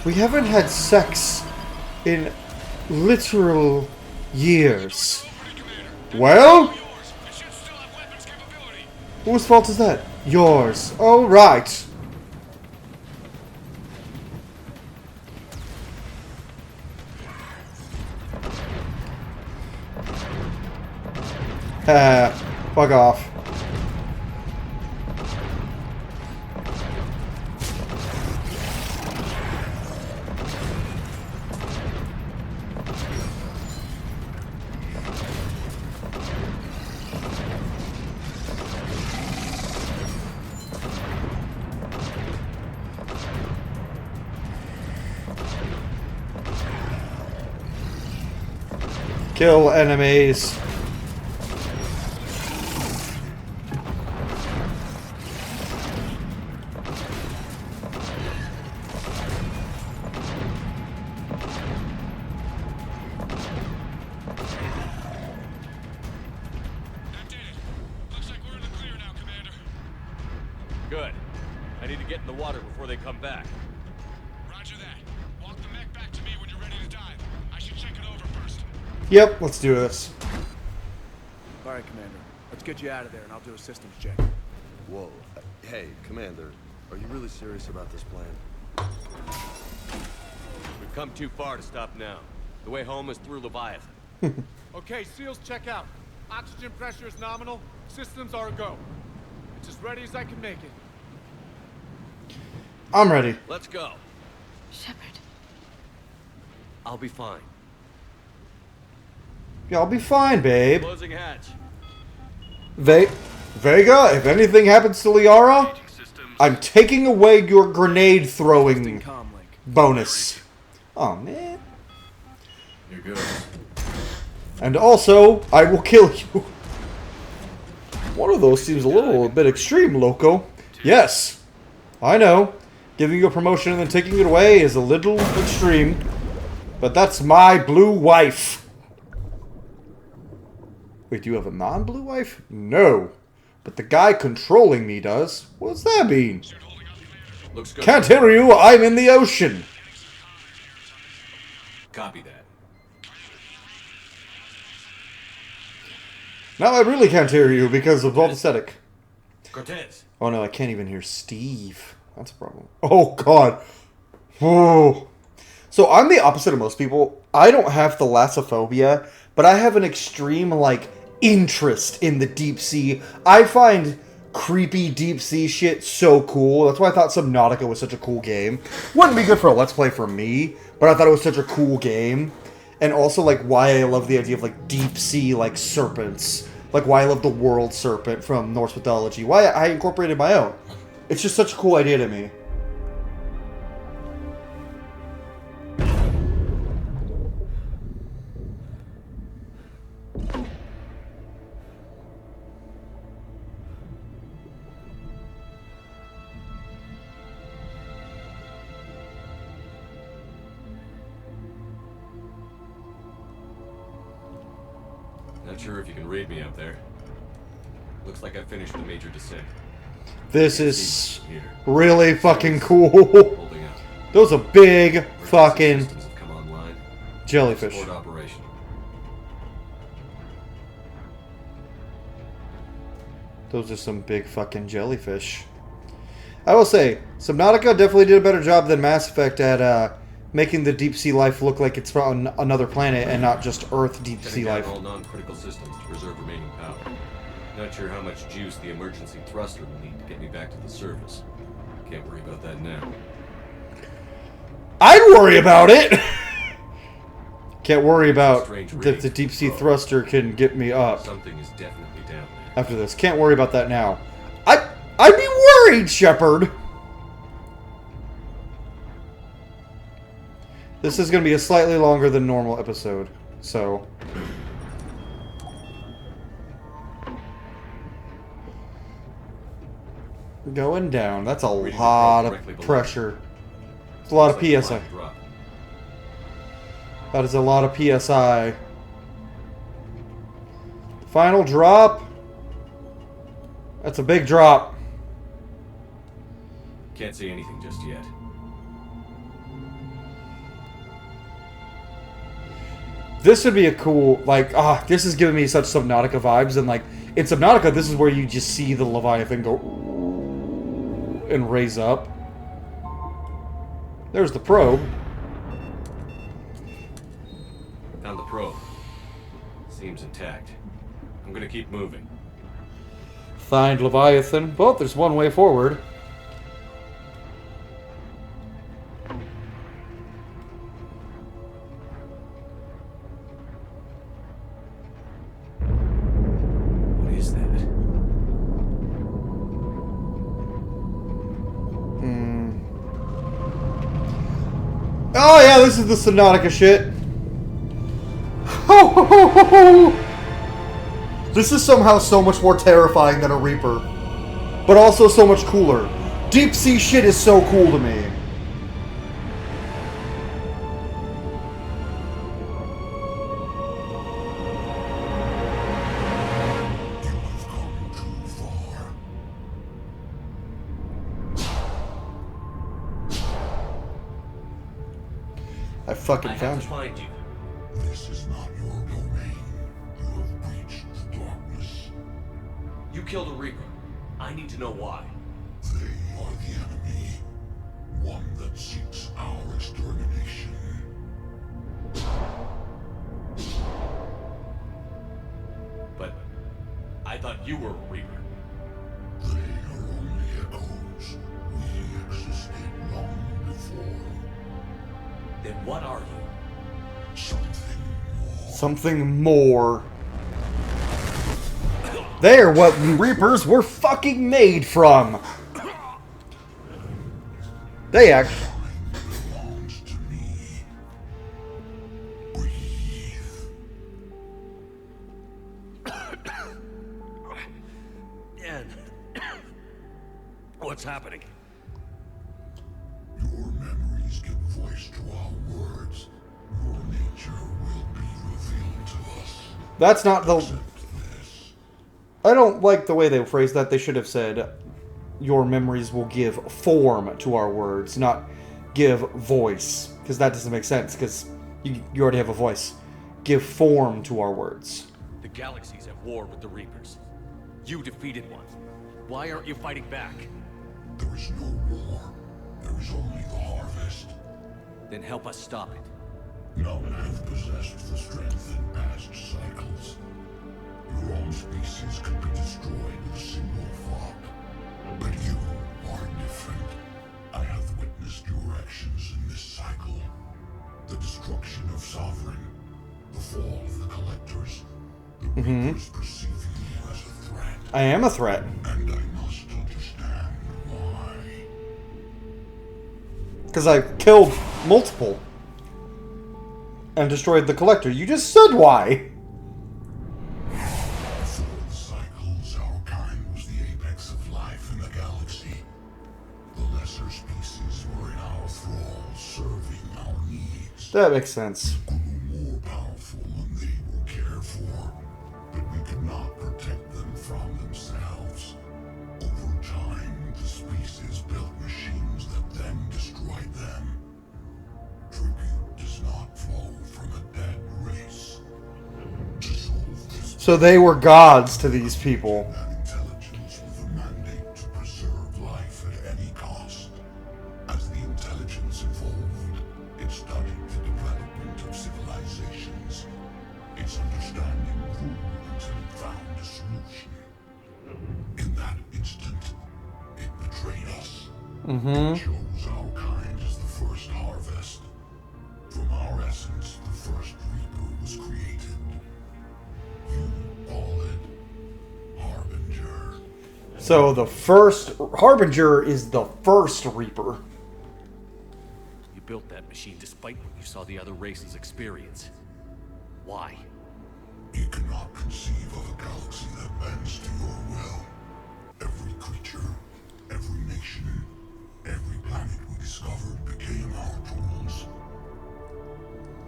We haven't had sex in literal years. Well? Whose fault is that? Yours. Oh, right. Fuck off. Kill enemies. Good. I need to get in the water before they come back. Roger that. Walk the mech back to me when you're ready to dive. I should check it over first. Yep, let's do this. Alright, Commander. Let's get you out of there and I'll do a systems check. Whoa. Hey, Commander, are you really serious about this plan? We've come too far to stop now. The way home is through Leviathan. Okay, SEALs check out. Oxygen pressure is nominal. Systems are a go. It's as ready as I can make it. I'm ready. Let's go. Shepard. I'll be fine. Yeah, I'll be fine, babe. Closing hatch. Vega, if anything happens to Liara, I'm taking away your grenade throwing bonus. Oh, man. You're good. And also, I will kill you. One of those seems a little bit extreme, Loco. Yes, I know. Giving you a promotion and then taking it away is a little extreme. But that's my blue wife. Wait, do you have a non-blue wife? No. But the guy controlling me does. What's that mean? Looks good. Can't hear you, I'm in the ocean. Copy that. Now I really can't hear you because of all the static. Cortez. Oh no, I can't even hear Steve. That's a problem. Oh god. Whoa. So I'm the opposite of most people. I don't have thalassophobia, but I have an extreme, like, interest in the deep sea. I find creepy deep sea shit so cool. That's why I thought Subnautica was such a cool game. Wouldn't be good for a Let's Play for me, but I thought it was such a cool game. And also, like, why I love the idea of, like, deep sea, like, serpents. Like, why I love the world serpent from Norse mythology. Why I incorporated my own. It's just such a cool idea to me. Not sure if you can read me up there. Looks like I finished the major descent. This is really fucking cool. Those are big fucking jellyfish. Those are some big fucking jellyfish. I will say, Subnautica definitely did a better job than Mass Effect at making the deep sea life look like it's from another planet and not just Earth deep sea life. All non-critical systems to preserve remaining power. Not sure how much juice the emergency thruster will need to get me back to the surface. Can't worry about that now. I'd worry about it! Can't worry about that the deep sea thruster can get me up. Something is definitely down there. After this. Can't worry about that now. I'd be worried, Shepard! This is going to be a slightly longer than normal episode, so... Going down. That's a lot of pressure. It's a lot of PSI. That is a lot of PSI. Final drop. That's a big drop. Can't see anything just yet. This would be a cool, like, this is giving me such Subnautica vibes, and like, in Subnautica, this is where you just see the Leviathan go and raise up. There's the probe. Found the probe. Seems intact. I'm gonna keep moving. Find Leviathan. Well, there's one way forward. What is that? Oh yeah, this is the Subnautica shit. This is somehow so much more terrifying than a Reaper. But also so much cooler. Deep sea shit is so cool to me. I fucking found you. Find you. This is not your domain. You have breached the darkness. You killed a Reaper. I need to know why. They are the enemy. One that seeks our extermination. But I thought you were a Reaper. They are only echoes. We existed long before. Then what are you? Something more. They're what Reapers were fucking made from. They actually... belongs to me. Breathe. Ann. What's happening? Your memories give voice to our words. Your nature will be revealed to us. That's not the... I don't like the way they phrased that. They should have said, your memories will give form to our words, not give voice. Because that doesn't make sense, because you already have a voice. Give form to our words. The galaxy's at war with the Reapers. You defeated one. Why aren't you fighting back? There is no war. There is only the harvest. Then help us stop it. None have possessed the strength in past cycles. Your own species could be destroyed with a single thought. But you are different. I have witnessed your actions in this cycle. The destruction of Sovereign. The fall of the Collectors. The Reapers perceive you as a threat. I am a threat. And I must understand why. Because I killed multiple. And destroyed the Collector. You just said why. Before the cycles, our kind was the apex of life in the galaxy. The lesser species were in our thrall, serving our needs. That makes sense. Grew more powerful and they were cared for, but we could not protect them from themselves. Over time, the species built machines that then destroyed them. Tribute does not flow from a dead race. To solve this, So they were gods to these people. an intelligence with a mandate to preserve life at any cost. As the intelligence evolved, it studied the development of civilizations. Its understanding grew until it found a solution. It shows our kind as the first harvest. From our essence, the first Reaper was created. You call it Harbinger. So the first Harbinger is the first Reaper. You built that machine despite what you saw the other races experience. Why? You cannot conceive of a galaxy that bends to your will. Every creature, every nation, every planet we discovered became our tools.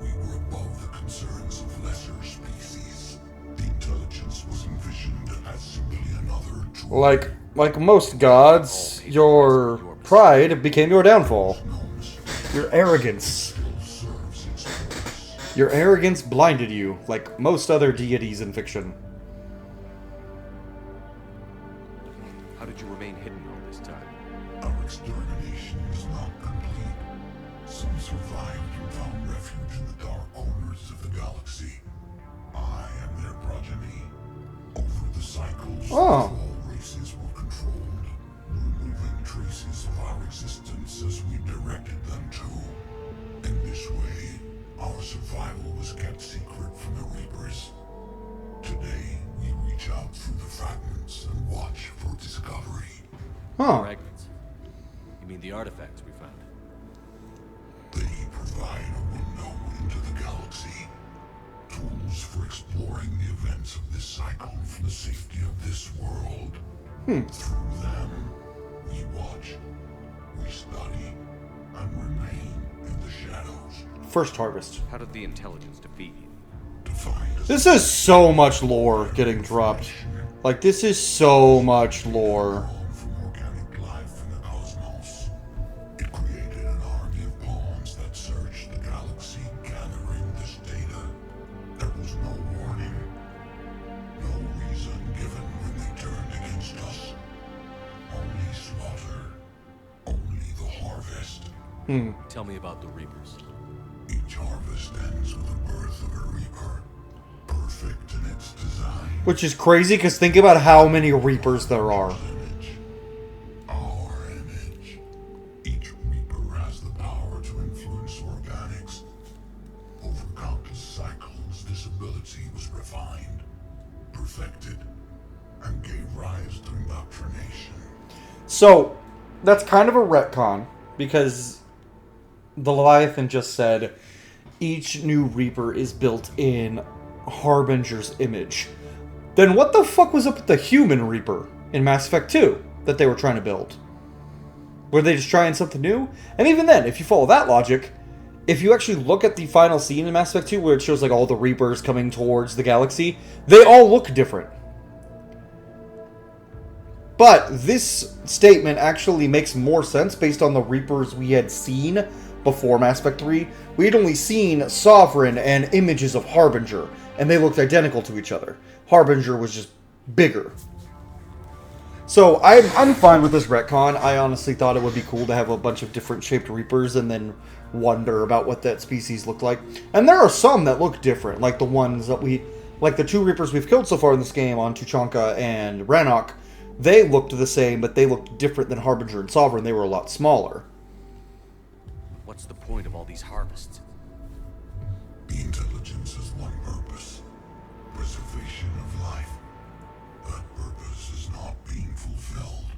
We were above the concerns of lesser species. The intelligence was envisioned as simply another tool. Like most gods, your pride became your downfall. Your arrogance. Your arrogance blinded you, like most other deities in fiction. How did you remain hidden all this time? Our extermination is not complete. Some survived and found refuge in the dark corners of the galaxy. I am their progeny. Over the cycles, all races were controlled, removing traces of our existence as we directed them to. In this way, our survival was kept secret from the Reapers. Today, we reach out through the fragments and watch for discovery. Fragments? You mean the artifacts we found? They provide a window into the galaxy. Tools for exploring the events of this cycle from the safety of this world. Through them, we watch, we study, and remain in the shadows. First harvest. How did the intelligence defeat you? This is so much lore getting dropped. Like, this is so much lore. From organic life in the cosmos. It created an army of pawns that searched the galaxy, gathering this data. There was no warning, no reason given when they turned against us. Only slaughter, only the harvest. Tell me about the Reapers. Each harvest ends with the birth of a Reaper, perfect in its design. Which is crazy, because think about how many Reapers there are. Our image. Each Reaper has the power to influence organics. Over countless cycles, this ability was refined, perfected, and gave rise to indoctrination. So, that's kind of a retcon, because the Leviathan just said each new Reaper is built in Harbinger's image. Then what the fuck was up with the human Reaper in Mass Effect 2 that they were trying to build? Were they just trying something new? And even then, if you follow that logic, if you actually look at the final scene in Mass Effect 2 where it shows like all the Reapers coming towards the galaxy, they all look different. But this statement actually makes more sense based on the Reapers we had seen before Mass Effect 3. We had only seen Sovereign and images of Harbinger, and they looked identical to each other. Harbinger was just bigger. So I'm fine with this retcon. I honestly thought it would be cool to have a bunch of different shaped Reapers and then wonder about what that species looked like. And there are some that look different, like the ones that like the two Reapers we've killed so far in this game on Tuchanka and Rannoch. They looked the same, but they looked different than Harbinger and Sovereign. They were a lot smaller. What's the point of all these harvests? The intelligence has one purpose. Preservation of life. That purpose is not being fulfilled.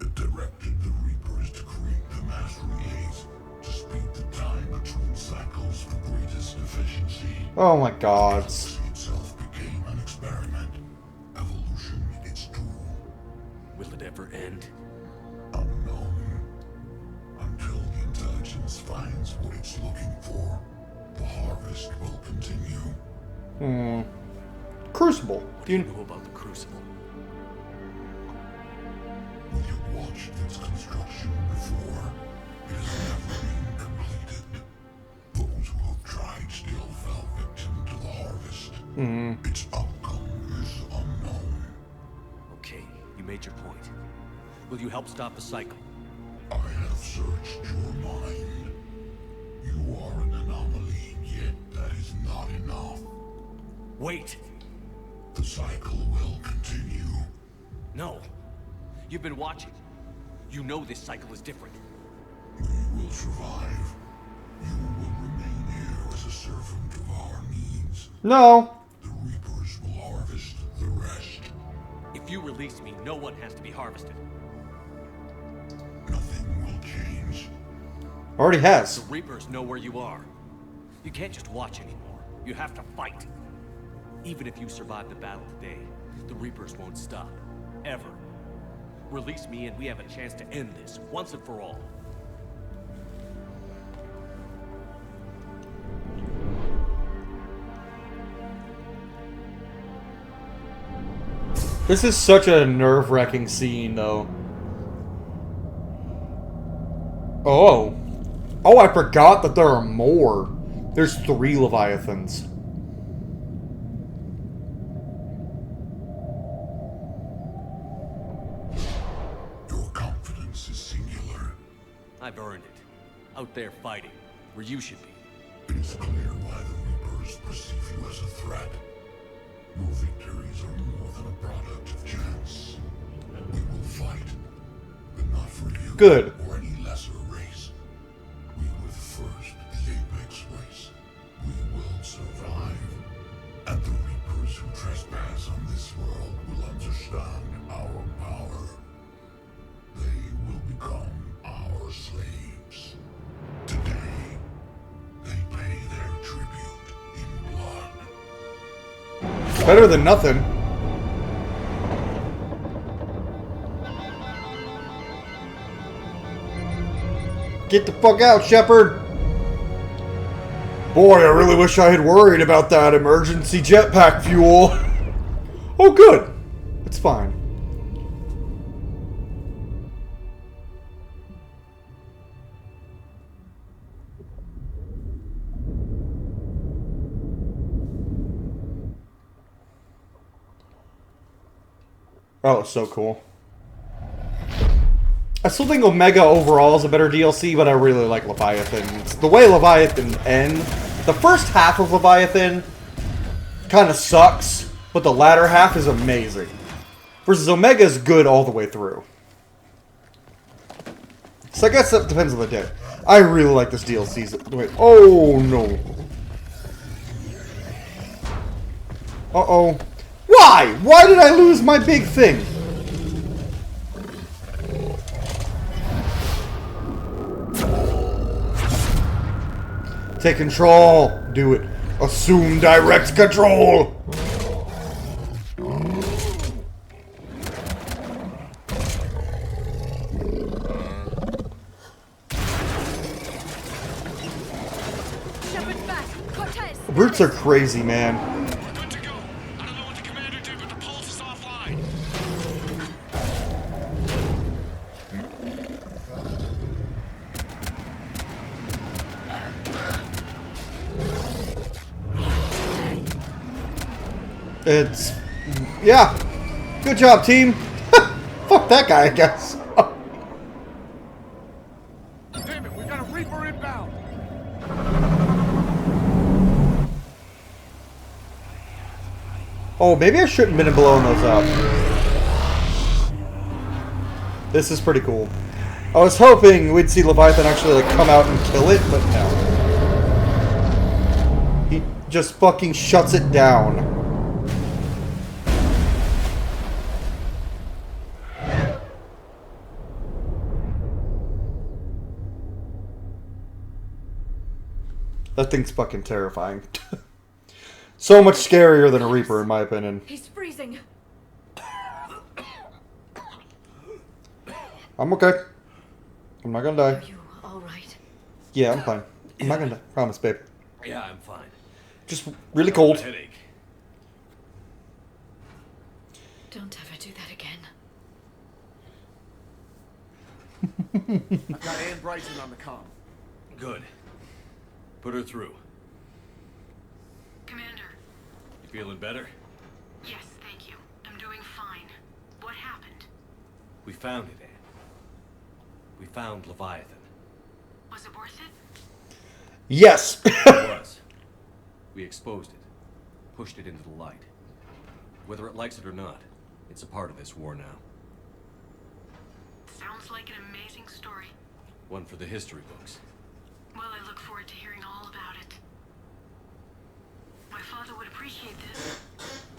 It directed the Reapers to create the mass relays to speed the time between cycles for greatest efficiency. Oh my god. The galaxy itself became an experiment. Evolution its tool. Will it ever end? Unknown. Until the intelligence finds what it's looking for, the harvest will continue. Crucible. What do you know about the Crucible? We have watched its construction before. It has never been completed. Those who have tried still fell victim to the harvest. Its outcome is unknown. Okay, you made your point. Will you help stop the cycle? I have searched your mind. You are an anomaly, yet that is not enough. Wait! The cycle will continue. No. You've been watching. You know this cycle is different. We will survive. You will remain here as a servant of our needs. No. The Reapers will harvest the rest. If you release me, no one has to be harvested. Nothing will change. Already has. The Reapers know where you are. You can't just watch anymore. You have to fight. Even if you survive the battle today, the Reapers won't stop. Ever. Release me and we have a chance to end this, once and for all. This is such a nerve-wracking scene, though. Oh. Oh, I forgot that there are more. There's 3 Leviathans. Your confidence is singular. I've earned it. Out there fighting, where you should be. It is clear why the Reapers perceive you as a threat. Your victories are more than a product of chance. We will fight, but not for you. Good. Or any lesser race. We were the first, the apex race. We will survive. And the Reapers who trespass on this world will understand our power. They will become our slaves. Today, they pay their tribute in blood. Better than nothing. Get the fuck out, Shepard! Boy, I really wish I had worried about that emergency jetpack fuel. Oh, good. It's fine. Oh, so cool. I still think Omega overall is a better DLC, but I really like Leviathan. It's the way Leviathan ends. The first half of Leviathan kind of sucks, but the latter half is amazing. Versus Omega is good all the way through. So I guess that depends on the day. I really like this DLC. Wait, oh no. Uh-oh. Why? Why did I lose my big thing? Take control. Do it. Assume direct control. Shepard's back. Cortez. Brutes are crazy, man. We're good to go. I don't know what the commander did, but the pulse is offline. It's... yeah. Good job, team. Fuck that guy, I guess. Damn it, we got a Reaper inbound. Oh, maybe I shouldn't have been blowing those up. This is pretty cool. I was hoping we'd see Leviathan actually like come out and kill it, but no. He just fucking shuts it down. That thing's fucking terrifying. So much scarier than a Reaper, in my opinion. He's freezing. I'm okay. I'm not gonna die. Are you alright? Yeah, I'm fine. I'm not gonna die. Promise, babe. Yeah, I'm fine. Just really cold. Headache. Don't ever do that again. I've got Ann Bryson on the comm. Good. Put her through. Commander. You feeling better? Yes, thank you. I'm doing fine. What happened? We found it, Ann. We found Leviathan. Was it worth it? Yes. It was. We exposed it. Pushed it into the light. Whether it likes it or not, it's a part of this war now. Sounds like an amazing story. One for the history books. Well, I look forward to hearing all about it. My father would appreciate this,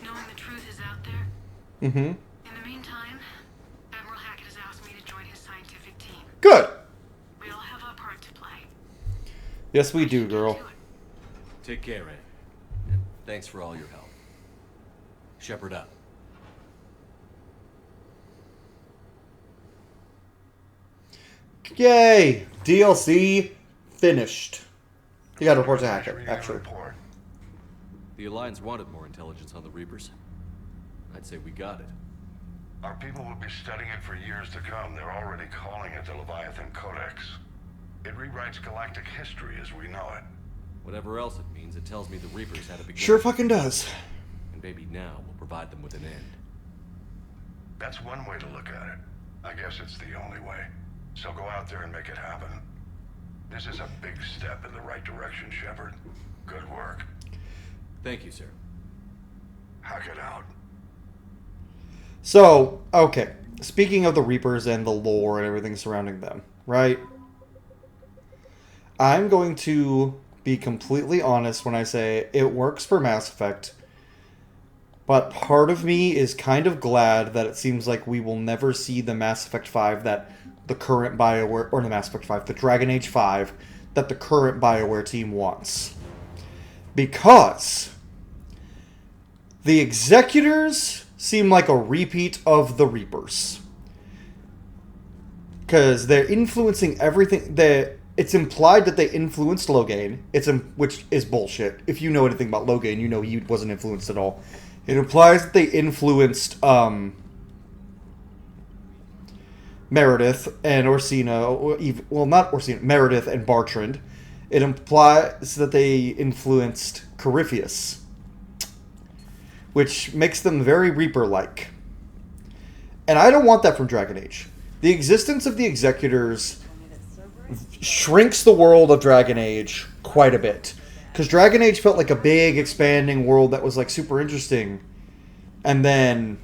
knowing the truth is out there. Mm-hmm. In the meantime, Admiral Hackett has asked me to join his scientific team. Good. We all have our part to play. Yes, we do, girl. Take care, Ann. And thanks for all your help. Shepherd up. Yay! DLC finished. You got to report to Hackett, actually. The Alliance wanted more intelligence on the Reapers. I'd say we got it. Our people will be studying it for years to come. They're already calling it the Leviathan Codex. It rewrites galactic history as we know it. Whatever else it means, it tells me the Reapers had a beginning. Sure fucking does. And maybe now we'll provide them with an end. That's one way to look at it. I guess it's the only way. So go out there and make it happen. This is a big step in the right direction, Shepard. Good work. Thank you, sir. Hack it out. So, okay. Speaking of the Reapers and the lore and everything surrounding them, right? I'm going to be completely honest when I say it works for Mass Effect, but part of me is kind of glad that it seems like we will never see the Mass Effect 5 that the current BioWare, or the Mass Effect 5, the Dragon Age 5 that the current BioWare team wants. Because the Executors seem like a repeat of the Reapers. Because they're influencing everything. It's implied that they influenced Loghain, which is bullshit. If you know anything about Loghain, you know he wasn't influenced at all. It implies that they influenced Meredith and Orsina, well, not Orsina, Meredith and Bartrand. It implies that they influenced Corypheus, which makes them very Reaper-like. And I don't want that from Dragon Age. The existence of the Executors shrinks the world of Dragon Age quite a bit. Because Dragon Age felt like a big, expanding world that was, like, super interesting. And then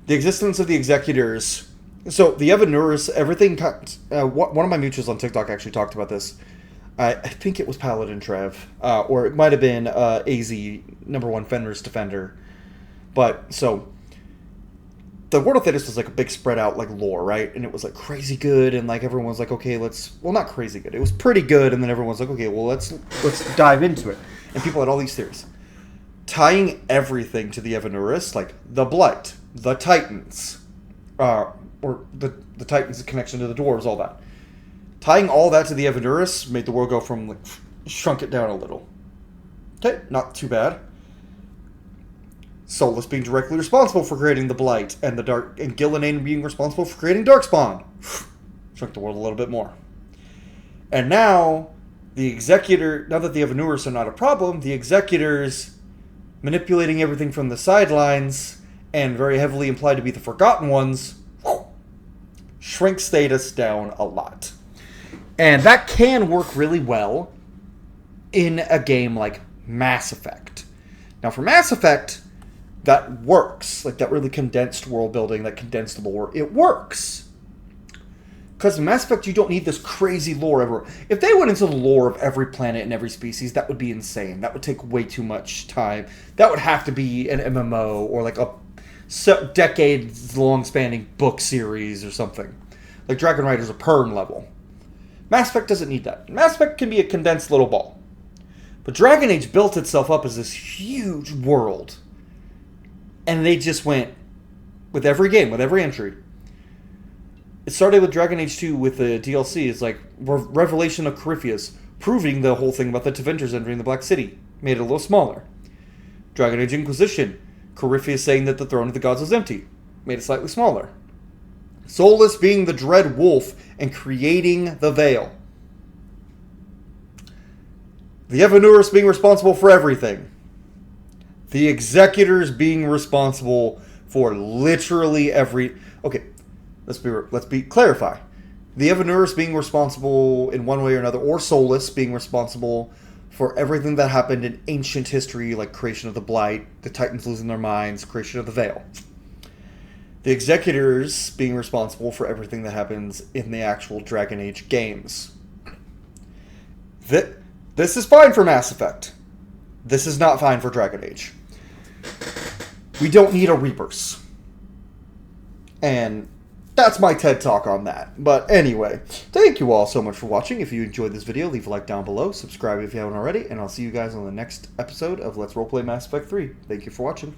the existence of the Executors... So, the Evanuris, everything... one of my mutuals on TikTok actually talked about this. I think it was Paladin Trev. Or it might have been AZ, #1 Fenris Defender. But, so... The World of Thetis was like a big spread out like lore, right? And it was like crazy good, and like everyone was like, okay, let's... Well, not crazy good. It was pretty good, and then everyone's like, okay, well, let's dive into it. And people had all these theories. Tying everything to the Evanuris, like the Blight, the Titans... or the Titans' connection to the Dwarves, all that. Tying all that to the Evanuris made the world go from, like, shrunk it down a little. Okay, not too bad. Solus being directly responsible for creating the Blight, and and Gillenane being responsible for creating Darkspawn. Shrunk the world a little bit more. And now, now that the Evanuris are not a problem, the Executors manipulating everything from the sidelines, and very heavily implied to be the Forgotten Ones, shrink status down a lot. And that can work really well in a game like Mass Effect. Now for Mass Effect, that works. Like that really condensed world building, that condensed lore, it works. Because in Mass Effect, you don't need this crazy lore everywhere. If they went into the lore of every planet and every species, that would be insane. That would take way too much time. That would have to be an MMO or like a decades-long spanning book series or something. Like Dragon Rider's a Pern level. Mass Effect doesn't need that. Mass Effect can be a condensed little ball. But Dragon Age built itself up as this huge world. And they just went, with every game, with every entry. It started with Dragon Age 2 with the DLC. It's like Revelation of Corypheus, proving the whole thing about the Teventers entering the Black City. Made it a little smaller. Dragon Age Inquisition, Corypheus saying that the throne of the gods was empty. Made it slightly smaller. Solus being the Dread Wolf and creating the Veil. The Evanuris being responsible for everything. The Executors being responsible for literally every... Okay, let's clarify. The Evanuris being responsible in one way or another, or Solus being responsible for everything that happened in ancient history, like creation of the Blight, the Titans losing their minds, creation of the Veil. The Executors being responsible for everything that happens in the actual Dragon Age games. This is fine for Mass Effect. This is not fine for Dragon Age. We don't need a Reapers. And that's my TED Talk on that. But anyway, thank you all so much for watching. If you enjoyed this video, leave a like down below. Subscribe if you haven't already. And I'll see you guys on the next episode of Let's Roleplay Mass Effect 3. Thank you for watching.